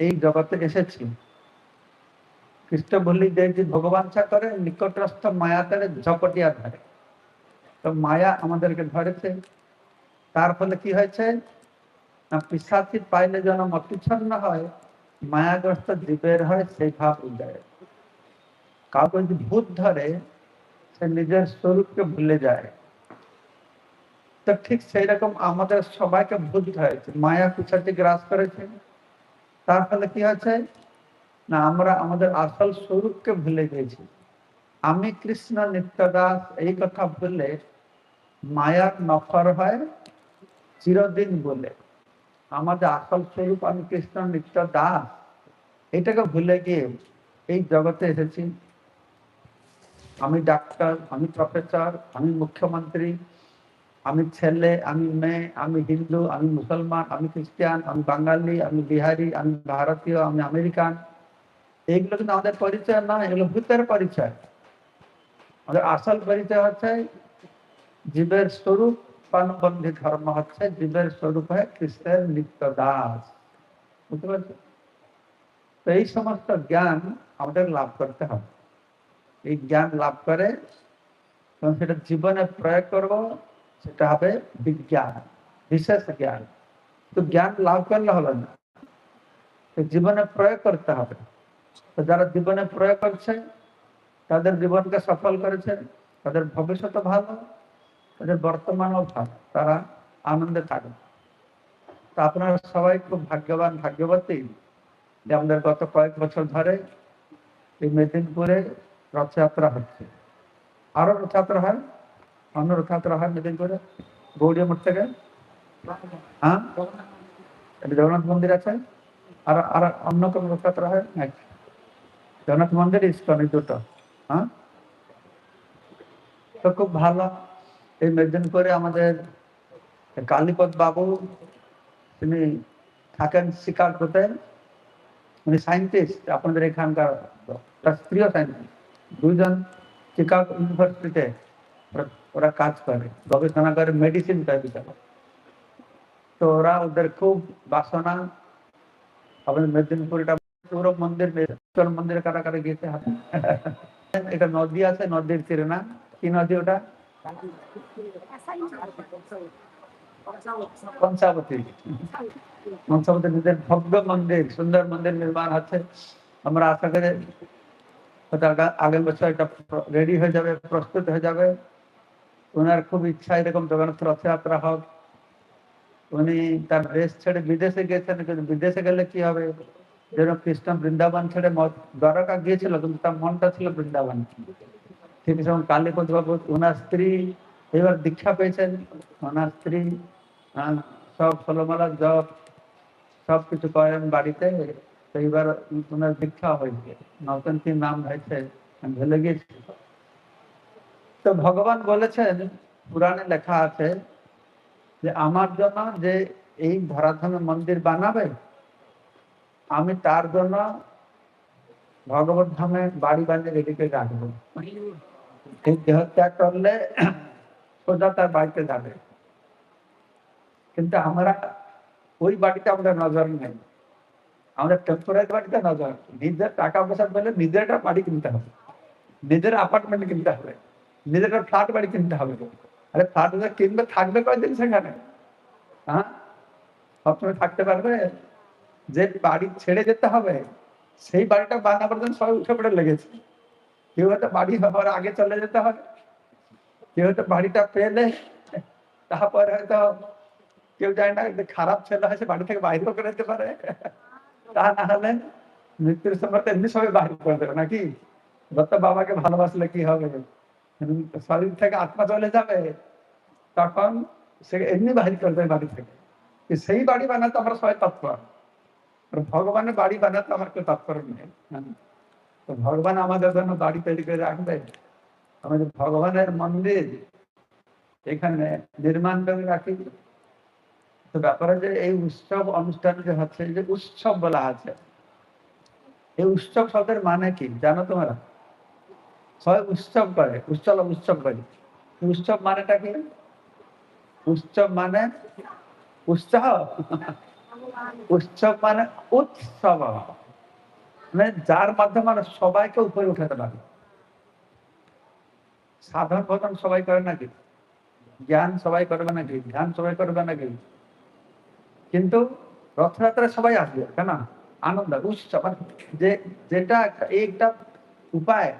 এই জগতে এসেছি। কৃষ্ণ বললি যে ভগবান চা করে নিকটস্থ মায়া তারে ঝপটিয়া ধরে। তো মায়া আমাদেরকে ধরেছে, তার ফলে কি হয়েছে না, পিশাচি পাইলে যেন মতিচ্ছন্ন হয়, মায়াগ্রস্ত জীবের হয় সেই ভাব উদয়। কাউকে যদি ভূত ধরে, সে নিজের স্বরূপকে ভুলে যায়। তো ঠিক সেই রকম আমাদের সবাইকে ভূত হয়েছে, মায়া পিশাচি গ্রাস করেছে। তার ফলে কি হয়েছে না, আমরা আমাদের আসল স্বরূপকে ভুলে গেছি। আমি কৃষ্ণ নিত্যদাস এই কথা বললে মায়ার নফর হয় চিরদিন বলে। আমাদের আসল স্বরূপ আমি কৃষ্ণ নিত্য দাস, এটাকে ভুলে গিয়ে এই জগতে এসেছি। আমি ডাক্তার, আমি প্রফেসর, আমি মুখ্যমন্ত্রী, আমি ছেলে, আমি মেয়ে, আমি হিন্দু, আমি মুসলমান, আমি খ্রিস্টান, আমি বাঙালি, আমি বিহারি, আমি ভারতীয়, আমি আমেরিকান। এইগুলো কিন্তু আমাদের পরিচয় নয়, এগুলো ভূতের পরিচয়। আমাদের আসল পরিচয় হচ্ছে জীবের স্বরূপ। পানবন্ধী ধর্ম হচ্ছে জীবের স্বরূপ হয় কৃষ্ণের নিত্য দাস। বুঝতে পারছো? তো এই সমস্ত জ্ঞান আমাদের লাভ করতে হবে। এই জ্ঞান লাভ করে তখন সেটা জীবনে প্রয়োগ করব, সেটা হবে বিজ্ঞান, বিশেষ জ্ঞান। তো জ্ঞান লাভ করলে হবে না, জীবনে প্রয়োগ করতে হবে। তো যারা জীবনে প্রয়োগ করছে তাদের জীবনকে সফল করেছে, তাদের ভবিষ্যৎ ভালো, তাদের বর্তমানও ভালো, তারা আনন্দে থাকে। তা আপনারা সবাই খুব ভাগ্যবান, ভাগ্যবতী যে আমাদের গত কয়েক বছর ধরে এই মেদিনীপুরে রথযাত্রা হচ্ছে। আরো রথযাত্রা হয়, অন্য রথযাত্রা হয় মেদিনীপুরে গৌড়িয়া মঠ থেকে। হ্যাঁ, জগন্নাথ মন্দির আছে, আর আর অন্য কোন রথযাত্রা হয় নাকি? জগন্নাথ মন্দির, ইস্কন, এই দুটো। হ্যাঁ, তো খুব ভালো। এই মেদিনীপুরে আমাদের কালীপদ বাবু, তিনি থাকেন শিকাগোতে, উনি সায়েন্টিস্ট, আপনাদের এখানকার প্রিয় সায়েন্টিস্ট। দুইজন শিকাগো ইউনিভার্সিটিতে ওরা কাজ করে, গবেষণা করে, মেডিসিন তৈরি করে। তো ওরা, ওদের খুব বাসনা আমাদের মেদিনীপুরটা পুরো মন্দির, মন্দিরে কারা কারা গিয়েছে হাতে। এটা নদী আছে, নদীর তীরে না, কি নদী ওটা? কংসাবতী। কংসাবতী নদীর ভব্য মন্দির, সুন্দর মন্দির নির্মাণ হচ্ছে। আমরা আশা করি আগের বছর এটা রেডি হয়ে যাবে, প্রস্তুত হয়ে যাবে। ওনার খুব ইচ্ছা এরকম জগন্নাথ রথযাত্রা হোক। উনি তার দেশ ছেড়ে বিদেশে গেছেন, কিন্তু বিদেশে গেলে কি হবে, যেন কৃষ্ণ বৃন্দাবন ছেড়ে দ্বারকা গিয়েছিল, কিন্তু তার মনটা ছিল বৃন্দাবন। ঠিক যেমন কালীপদ বাবু, ওনার স্ত্রী এবার দীক্ষা পেয়েছেন। ওনার স্ত্রী সব ষোলমালা জপ সবকিছু করেন বাড়িতে। এইবার ওনার দীক্ষা হয়েছে, নতুন কি নাম হয়েছে আমি ভুলে গেছি। তো ভগবান বলেছেন, পুরাণে লেখা আছে যে আমার জন্য যে এই ধরাধামে মন্দির বানাবে, আমি তার জন্য ভগবত ধামে বাড়ি বানিয়ে রেডি করে রাখবো। এই দেহ ত্যাগ করলে সোজা তার বাড়িতে যাবে। কিন্তু আমরা ওই বাড়িতে আমাদের নজর নেই, আমাদের টেম্পোরারি বাড়িতে নজর। নিজের টাকা পয়সা পেলে নিজের একটা বাড়ি কিনতে হবে, নিজের অ্যাপার্টমেন্ট কিনতে হবে, নিজের একটা ফ্ল্যাট বাড়ি কিনতে হবে। আরে ফ্ল্যাট কিনবে, থাকবে কয়দিন সেখানে? হ্যাঁ, সবসময় থাকতে পারবে? যে বাড়ি ছেড়ে যেতে হবে, সেই বাড়িটা বানাবার জন্য সবাই উঠে পড়ে লেগেছে। কেউ হয়তো বাড়ি হওয়ার আগে চলে যেতে হবে, কেউ হয়তো বাড়িটা পেলে তারপরে হয়তো কেউ যায় না, খারাপ ছেলে হয় সে বাড়ি থেকে বাইরেও করে দিতে পারে। তা না হলে মৃত্যুর সময় এমনি সবাই বাইরে করে দেবে নাকি? যত বাবাকে ভালোবাসলে কি হবে, শরীর থেকে আত্মা চলে যাবে, তখন সে এমনি বাহির করে দেবে বাড়ি থেকে। সেই বাড়ি বানাতে আমরা সবাই তৎপর, ভগবানের বাড়ি বানাতে আমার কেউ তৎপর নেই। তো ভগবান আমাদের জন্য বাড়ি তৈরি করে রাখবে, আমাদের ভগবানের মন্দির এখানে নির্মাণ করে রাখি। তো ব্যাপারে যে এই উৎসব অনুষ্ঠান যে হচ্ছে, যে উৎসব বলা আছে, এই উৎসব শব্দের মানে কি জানো তোমরা? সবাই উৎসব করে, উৎসব করে। উৎসব মানেটা কি? উৎসব মানে উৎসাহ। উৎসব মানে উৎসব, মানে যার মাধ্যমে আমরা সবাইকে উপরে উঠাতে পারি। সাধারণ ভোজন সবাই করে নাকি? জ্ঞান সবাই করবে নাকি? ধ্যান সবাই করবে নাকি? কিন্তু রথযাত্রায় সবাই আসবে কেন? আনন্দ উৎসব, যে যেটা একটা উপায়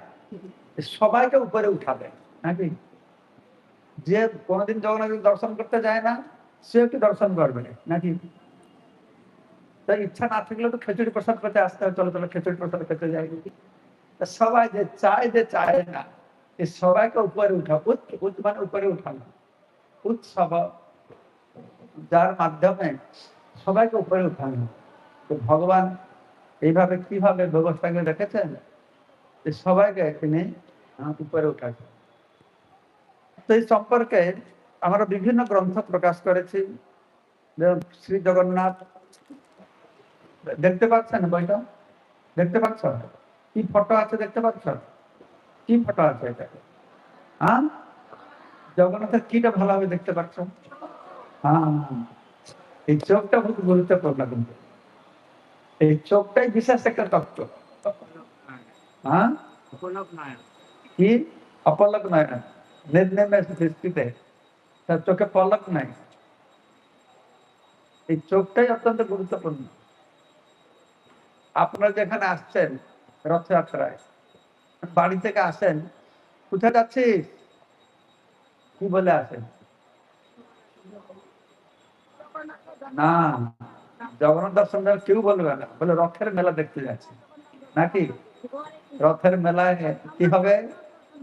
সবাইকে উপরে উঠাবে নাকি? যে কোনোদিন জগন্নাথ দর্শন করতে যায় না, সে একটু দর্শন করবে নাকি? তাই ইচ্ছা না থাকলে তো খিচুড়ি প্রসাদ করতে আসতে হয়, চলো চলো খিচুড়ি প্রসাদ খেতে যাই। সবাই যে চায় না, এই সবাইকে উপরে উঠা, মানে উপরে উঠানো উৎসব, যার মাধ্যমে সবাইকে উপরে উঠানো। তো ভগবান এইভাবে কিভাবে ব্যবস্থা করে রেখেছেন যে সবাইকে তিনি উপরে উঠাচ্ছেন। তো এই সম্পর্কে আমরা বিভিন্ন গ্রন্থ প্রকাশ করেছি। শ্রী জগন্নাথ, দেখতে পাচ্ছেন বইটা? দেখতে পাচ্ছ কি ফটো আছে? দেখতে পাচ্ছ কি ফটো আছে এটা? হ্যাঁ, জগন্নাথের কিটা ভালোভাবে দেখতে পাচ্ছ? হ্যাঁ, এই চোখটা খুব গুরুত্বপূর্ণ, কিন্তু এই চোখটাই বিশেষ একটা তত্ত্ব। হ্যাঁ, কি অপলক নয় না, নেমে দৃষ্টিতে তার চোখে পলক নাই। এই চোখটাই অত্যন্ত গুরুত্বপূর্ণ। আপনারা যেখানে আসছেন রথযাত্রায়, বাড়ি থেকে আসেন, কোথায় যাচ্ছিস কি বলে আসেন? না, জগন্নাথ দর্শন কেউ বলবে না, বলে রথের মেলা দেখতে যাচ্ছি নাকি? রথের মেলায় কি হবে?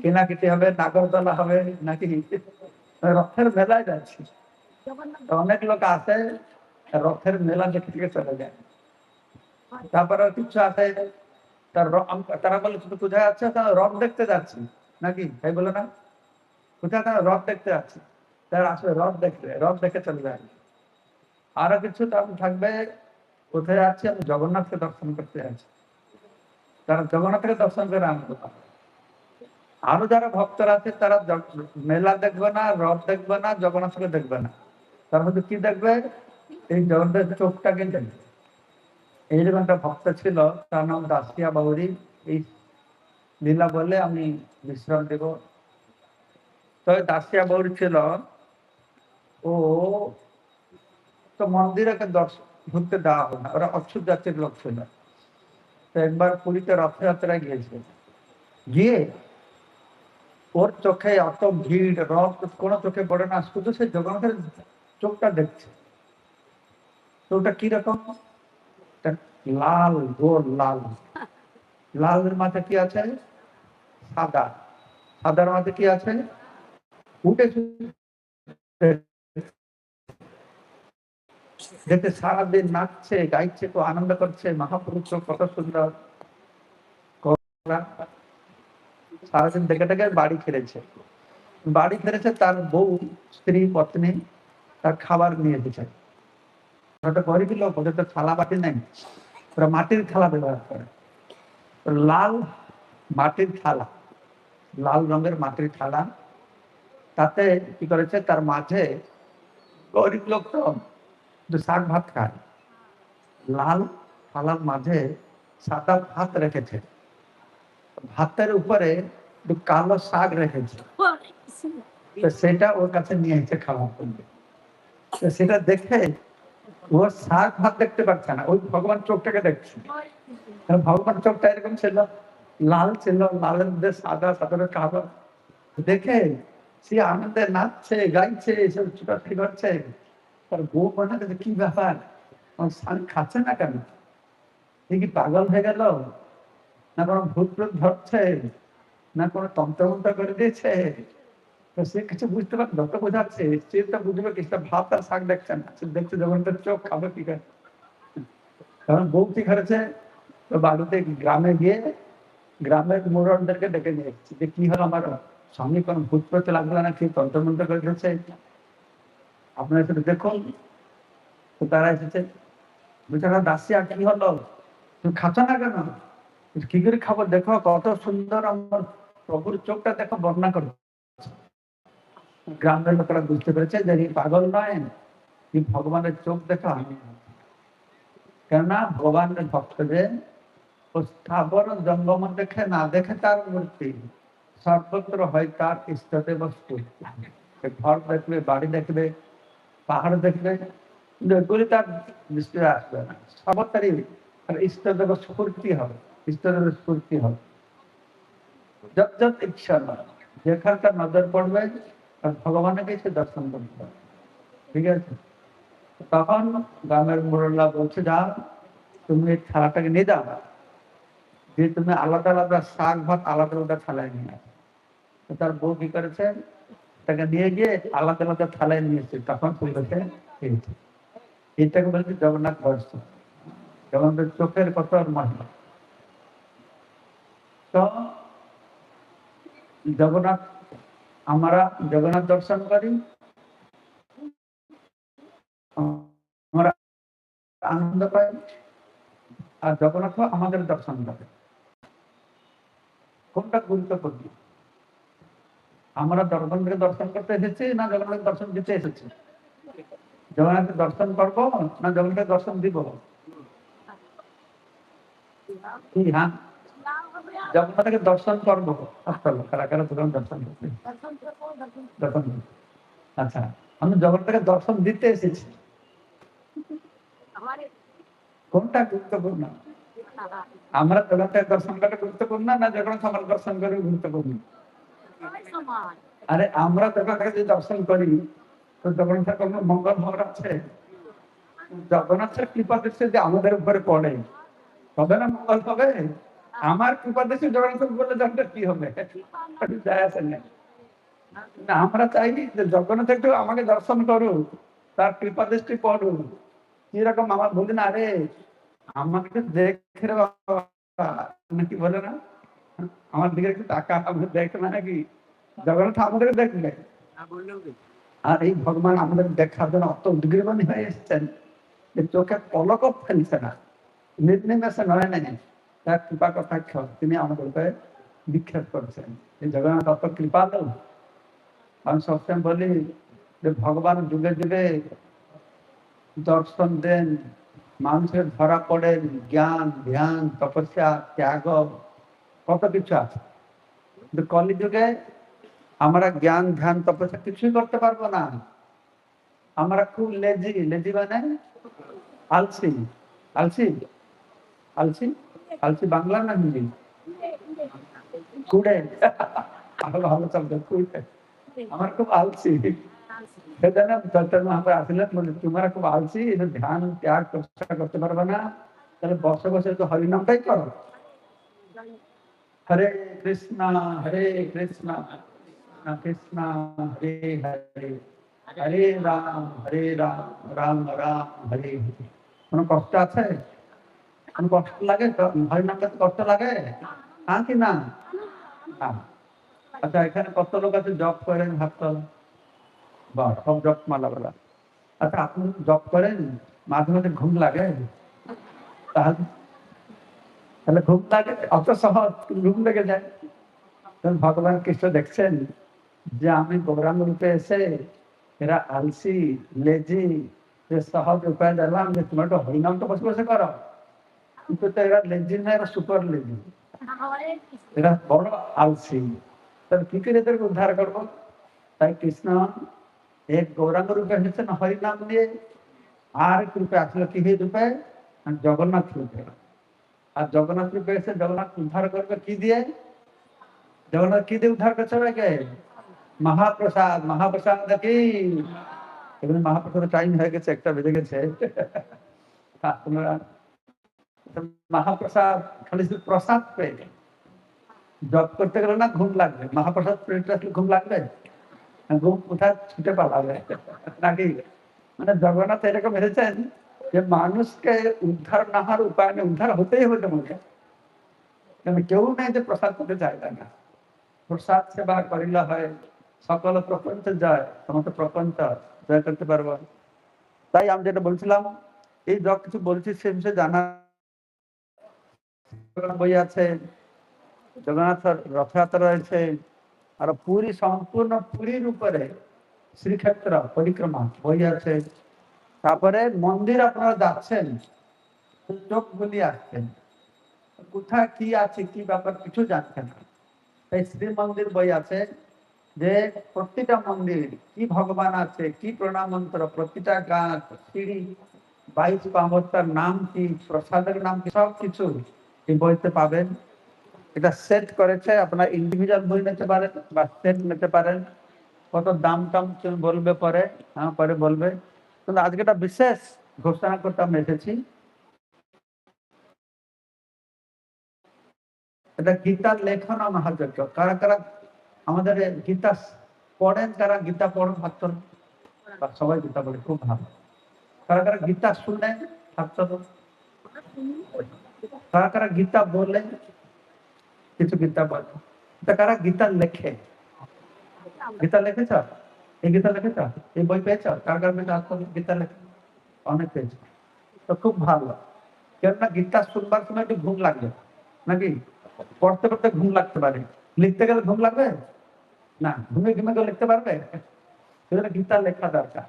কেনাকাটি হবে, নাগরদোলা হবে নাকি? রথের মেলায় যাচ্ছি। অনেক লোক আসে, রথের মেলা দেখে থেকে চলে যায়। তারপরে কিছু আছে, তারা বলে তুমি কোথায় যাচ্ছে? রথ দেখতে যাচ্ছি নাকি? তাই বলে না, কোথায়? তারা রথ দেখতে যাচ্ছে। তারা আসলে রথ দেখে চলে যায়। আরো কিছু থাকবে, কোথায় যাচ্ছি? আমি জগন্নাথকে দর্শন করতে যাচ্ছি। তারা জগন্নাথকে দর্শন করে আনন্দ পাবে। আরো যারা ভক্তরা আছে, তারা মেলা দেখবে না, রথ দেখবে না, জগন্নাথকে দেখবে না, তার মধ্যে কি দেখবে? এই জগন্নাথের চোখটাকে দেখবে। এইরকম একটা ভক্ত ছিল, তার নাম দাসিয়া বাউরি। এই লীলা বলে আমি বিশ্রাম দেব। তো দাসিয়া বাউরি ছিল, ও তো মন্দিরে ঘুরতে দেওয়া হয় না, ওরা অচ্ছুত জাতির লোক ছিল। তো একবার পুরীতে রথযাত্রায় গিয়েছে, গিয়ে ওর চোখে অত ভিড়, রথ কোনো চোখে পড়ে না, শুধু সে জগন্নাথের চোখটা দেখছে। তো ওটা কিরকম, লাল, গোল লাল, লালের মাঝে কি আছে, সাদা, সাদার মাঝে কি আছে, উঠে যেতে সারাদিন নাচছে গাইছে, তো আনন্দ করছে, মহাপুরুষ কত সুন্দর, সারাদিন দেখে দেখে বাড়ি ফিরেছে। বাড়ি ফিরেছে, তার বউ, স্ত্রী, পত্নী তার খাবার নিয়ে দিচ্ছে। ওটা গরিব লোক, ওদের তো থালা বাটি নেই, ওরা মাটির থালা ব্যবহার করে। লাল মাটির থালা, লাল রঙের মাটির থালা, তাতে কি করেছে, তার মাঝে, গরিব লোক তো শাক ভাত খায়, লাল থালার মাঝে সাদা ভাত রেখেছে, ভাতের উপরে একটু কালো শাক রেখেছে। তো সেটা ওর কাছে নিয়ে এসে খাওয়া করবে। তো সেটা দেখে ও শাক ভাত দেখতে পাচ্ছে না, ওই ভগবান চোখটাকে দেখছে। ভগবান চোখটা এরকম ছিল, লাল ছিল, লালের মধ্যে সাদা, সাদা কালো দেখে সে আনন্দে নাচছে গাইছে, এসব ছুটাছুটি করছে। তার বউ মনে হচ্ছে কি ব্যাপার, আমার স্বামী খাচ্ছে না কেন, সে কি পাগল হয়ে গেল, না কোনো ভূত প্রেত ধরছে, না কোনো তন্ত্রমন্ত্র করে দিয়েছে। তো সে কিছু বুঝতে পারছে, যত বোঝাচ্ছে সে তো বুঝবে কি, ভাত আর শাক দেখছে না, সে দেখছে যখন তার চোখ খাবে কি করে। তখন বউ কি করেছে, তো বাড়িতে গ্রামে গিয়ে গ্রামের মোড়লদেরকে ডেকে নিয়ে এসেছে, যে কি হলো, আমার স্বামী কোনো ভূত প্রেত লাগলো না, কি তন্ত্রমন্ত্র করে দিয়েছে, আপনারা একটু দেখুন। তো তারা এসেছে, বেচারা দাসী, আর কি হলো, তুমি খাচ্ছ না কেন, কি করে খাবো, দেখো কত সুন্দর আমার প্রভুর চোখটা, দেখো বর্ণনা করো। গ্রামের লোকেরা বুঝতে পেরেছে যে পাগল নয়, কি ভগবানের চোখ দেখা আমি, কেননা ভগবানের ভক্তদের স্থাবর জঙ্গম দেখে না, দেখে তার মূর্তি, সর্বত্র হয় তার ইষ্টতে বস্তু। ঘর দেখবে, বাড়ি দেখবে, পাহাড় দেখবে, এগুলি তার দৃষ্টিতে আসবে না, সর্বত্রই ইষ্টদেব স্ফূর্তি হবে, ইষ্টদেবের স্ফূর্তি হবে। যত যত ইচ্ছা নয়, যেখানকার নজর পড়বে ভগবানকে সে দর্শন করতে পারে। ঠিক আছে, তখন গ্রামের মোড়ল্লা বলছে, যা তুমি এই থালাটাকে নিয়ে যাও, যে তুমি আলাদা আলাদা শাক ভাত আলাদা আলাদা থালায় নিয়ে আসো। তার বউ কি করেছে, তাকে নিয়ে গিয়ে আলাদা আলাদা থালায় নিয়েছে, তখন বলেছে এটাকে বলছে জগন্নাথ দর্শন, জগন্নাথ চোখের কত মহিমা। তো জগন্নাথ, আমরা জগন্নাথ দর্শন করি, আমরা আনন্দ পাই, আর জগন্নাথ আমাদের দর্শন করে। কোনটা গুরুত্বপূর্ণ, আমরা জগন্নাথকে দর্শন করতে এসেছি না জগন্নাথ দর্শন দিতে এসেছি? জগন্নাথকে দর্শন করবো না জগন্নাথকে দর্শন দিব? কি, হ্যাঁ, জগন্নাথকে দর্শন করবো। কারা কারা দর্শন করতে, দর্শন, আচ্ছা, আমি জগন্নাথকে দর্শন দিতে এসেছি, কোনটা গুরুত্বপূর্ণ? আমরা জগন্নাথের দর্শন করা গুরুত্বপূর্ণ না জগন্নাথ আমার দর্শন করে গুরুত্বপূর্ণ? আরে আমরা জগন্নাথকে যদি দর্শন করি, তো জগন্নাথের কোনো মঙ্গল খবর আছে? জগন্নাথের কৃপা দৃষ্টি যে আমাদের উপরে পড়ে, তবে না মঙ্গল হবে। আমার কৃপা দৃষ্টি জগন্নাথ বললে জগন্নাথ কি হবে, যায় আসে না। আমরা চাই যে জগন্নাথ একটু আমাকে দর্শন করুক, তার কৃপা দৃষ্টি পড়ুক। কিরকম আমার বলি না, আরে আমাকে দেখে রে বাবা, নাকি বলে না, আমার দিকে একটু টাকা আমাকে দেখে না, নাকি জগন্নাথ আমাদের দেখবে। আর এই ভগবান আমাদের দেখার জন্য অত উদ্গ্রীবনী হয়ে এসেছেন যে চোখে পলক ফেলছে না, নির্নিমেষে নয় নেই, তার কৃপা কটাক্ষ তিনি আমাদের উপরে বিক্ষেপ করছেন। এই জগন্নাথ অত কৃপালু। আমি সবসময় বলি যে ভগবান যুগে যুগে দর্শন দেন, মানুষের ধরা পড়েন, জ্ঞান ধ্যান তপস্যা ত্যাগ কত কিছু আছে, কিন্তু কলিযুগে আমরা জ্ঞান ধ্যান তপস্যা কিছুই করতে পারবো না। আমরা খুব লেজি, লেজি মানে আলসি, আলসি, আলসি, আলসি বাংলা না হিন্দি? কুড়ে। আরো ভালো শব্দ, কুড়ে। আমার খুব আলসি। সেজন্য চৈতন্য মহাপ্রভু আসলেন, বলে তোমরা খুব আলসি, এটা ধ্যান ত্যাগ প্রচেষ্টা করতে পারবে না, তাহলে বসে বসে তো হরিনামটাই করো। হরে কৃষ্ণ হরে কৃষ্ণ কৃষ্ণ হরে হরে, হরে রাম রাম রাম হরে হরে। কোনো কষ্ট আছে? কোনো কষ্ট লাগে? হরিনাম করতে কষ্ট লাগে? হ্যাঁ কি না? না। আচ্ছা, এখানে কত লোক আছে জব করেন? হাত তোলা। বা সব জব মালাবেলা। আচ্ছা, আপনি জব করেন, মাঝে মাঝে ঘুম লাগে? তাহলে তাহলে ঘুম লাগে, অত সহজ ঘুম লেগে যায়। ভগবান কৃষ্ণ দেখছেন যে আমি গৌরাঙ্গ রূপে এসে এরা আলসি লেজি, যে সহজ উপায় দিলাম যে তোমার একটা হরিনাম তো বসে বসে করো, কিন্তু তো এরা লেজি না, এরা সুপার লেজি, এরা বড় আলসি। তাহলে কি করে এদেরকে উদ্ধার করবো? তাই কৃষ্ণ এক গৌরাঙ্গ রূপে এসেছেন হরিনাম দিয়ে, আর এক রূপে আসলে কি রূপে? জগন্নাথ রূপে। আর জগন্নাথ রূপে এসে জগন্নাথ উদ্ধার করবে কি দিয়ে? জগন্নাথ কি দিয়ে উদ্ধার করছে সবাইকে? মহাপ্রসাদ। মহাপ্রসাদ কি? এখানে মহাপ্রসাদের টাইম হয়ে গেছে, 1টা বেজে গেছে। আপনারা মহাপ্রসাদ খালি শুধু প্রসাদ পেয়ে জব করতে গেলে না ঘুম লাগবে, মহাপ্রসাদ পেয়ে আসলে ঘুম লাগবে? ঘুম কোথায় ছুটে পালাবে নাকি? মানে জগন্নাথ এরকম এসেছেন যে মানুষকে উদ্ধার না হওয়ার উপায় নেই, উদ্ধার হতেই হবে মনে। কেউ নেই যে প্রসাদ পেতে চাইবে না। প্রসাদ সেবা করিলে হয় সকল প্রপঞ্চ জয়, সমস্ত প্রপঞ্চ জয় করতে পারবো। তাই আমি যেটা বলছিলাম, এই যা কিছু বলছি সে বিষয়ে জানা বই আছে, জগন্নাথ রথযাত্রা রয়েছে, আর পুরী সম্পূর্ণ পুরীর উপরে শ্রীক্ষেত্র পরিক্রমা বই আছে। তারপরে মন্দির আপনারা যাচ্ছেন, চোখ বুলিয়ে আসছেন, কোথায় কি আছে কি ব্যাপার কিছু জানছেন না। তাই শ্রী মন্দির বই আছে, যে প্রতিটা মন্দির কি ভগবান আছে, কি প্রণাম মন্ত্র, প্রতিটা গাছ সিঁড়ি 22 পার্বত্যার নাম কি, প্রসাদের নাম কি, সব কিছু এই বইতে পাবেন। এটা সেট করেছে, আপনার ইন্ডিভিজুয়াল বই নিতে পারেন বা সেট নিতে পারেন। কত দাম টাম তুমি বলবে পরে, হ্যাঁ পরে বলবে। কিন্তু আজকে একটা বিশেষ ঘোষণা করতে আমি এসেছি। এটা গীতার লেখন আর মহাযজ্ঞ। কারা কারা আমাদের গীতা পড়েন? কারা গীতা পড়েন হাত তোলেন। সবাই গীতা পড়ে, খুব ভালো। কারা কারা গীতা শুনেন হাত তোলেন। কারা কারা গীতা বলেন? কিছু গীতা বলে। কারা গীতা লেখে? গীতা লিখেছ? এই গীতা লিখেছ? এই বই পেয়েছ? কার কার পেয়েছ হাত তোলেন। গীতা লেখে অনেক পেয়েছ, তো খুব ভালো। কেননা গীতা শুনবার সময় একটু ঘুম লাগবে নাকি? পড়তে পড়তে ঘুম লাগতে পারে, লিখতে গেলে ঘুম লাগবে না। ঘুমে ঘুমে কেউ লিখতে পারবে? সেজন্য গীতা লেখা দরকার।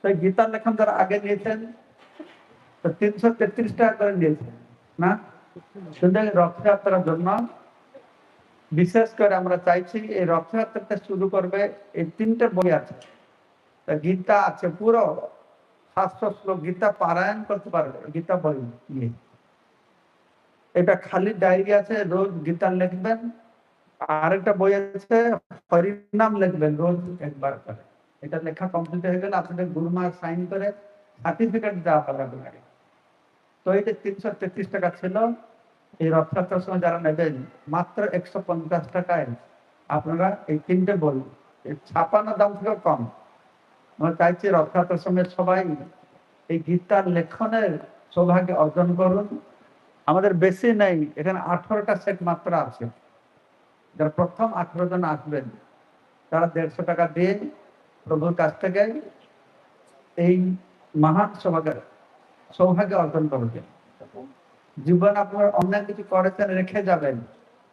তো গীতার লেখন যারা আগে নিয়েছেন, তো 333 টাকা করে নিয়েছেন না? শুধু রথযাত্রার জন্য বিশেষ করে আমরা চাইছি এই রথযাত্রাটা শুরু করবে। এই 3টে বই আছে, গীতা আছে পুরো 700 শ্লোক, গীতা পারায়ণ করতে পারবে গীতা বই নিয়ে। এটা খালি ডায়েরি আছে, রোজ গীতা লিখবেন। আরেকটা বই আছে হরিনাম লিখবেন রোজ একবার করে। এটা লেখা কমপ্লিট হয়ে গেলে আপনাদের গুরুমা সাইন করে সার্টিফিকেট দেওয়া হবে আপনাকে। তো এই যে 333 টাকা ছিল, এই রথযাত্রার সময় যারা নেবেন মাত্র 150 টাকায় আপনারা এই 3টে বই, ছাপানো দাম থেকে কম। আমরা চাইছি রথযাত্রার সময় সবাই এই গীতার লেখনের সৌভাগ্য অর্জন করুন। আমাদের বেশি নেই, এখানে 18টা সেট মাত্র আছে। যারা প্রথম 18 জন আসবেন তারা 150 টাকা দিয়ে প্রভুর কাছ থেকে এই মহান সৌভাগ্য অর্জন করবেন। জীবন আপনার অনেক কিছু করেছেন, রেখে যাবেন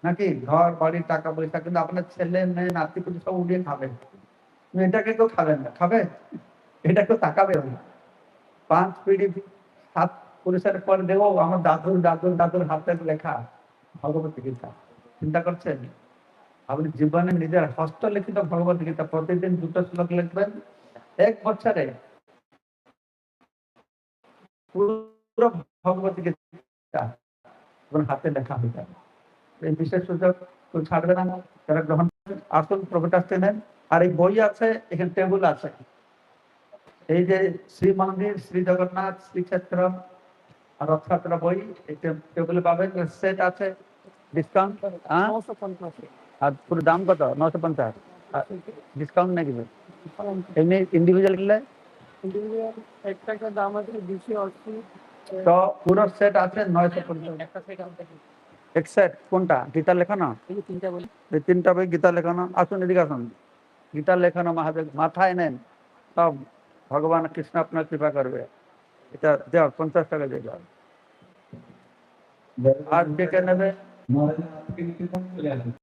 নাকি, ঘর বাড়ি টাকা পয়সা, কিন্তু আপনার ছেলে মেয়ে নাতি পুতি সব উড়িয়ে খাবেন। এটাকে কেউ খাবেন না, খাবে? এটা কেউ তাকাবে না। 5 পিঢ়ি 7 পুরুষের পর দেবো আমার দাদুর দাদুর দাদুর হাতের লেখা ভগবত গীতা। চিন্তা করছেন? আপনি জীবনে নিজের হস্তলিখিত ভগবত গীতা প্রতিদিন 2টো শ্লোক লিখবেন, 1 বছরে পুরো ভগবত গীতা এবং হাতে লেখা হয়ে যাবে। এই বিশেষ সুযোগ কেউ ছাড়বে না, যারা গ্রহণ করেন আসুন, প্রভুর কাছ থেকে নেন। আর এই বই আছে, এখানে টেবিল আছে, এই যে শ্রী মন্দির, শ্রী জগন্নাথ, শ্রীক্ষেত্র আর রথযাত্রা বই এই টেবিলে পাবেন। সেট আছে, ডিসকাউন্ট। আর পুরো দাম কত? 950। ডিসকাউন্ট নাকি এমনি ইন্ডিভিজুয়াল কিনলে? একটা দাম আছে 280। তো পুরো সেট আছে 950। একটা সেট আছে। এক সেট কোনটা? গীতা লেখানো? এই যে তিনটা বলি, এই 3টা বই গীতা লেখানো। আসুন এদিকে আসুন, গীতা লেখানো মহাদেব মাথায় নেন, সব ভগবান কৃষ্ণ আপনার কৃপা করবে। এটা দেওয়া 50 টাকা দিয়ে যাও। আর কে কে নেবে?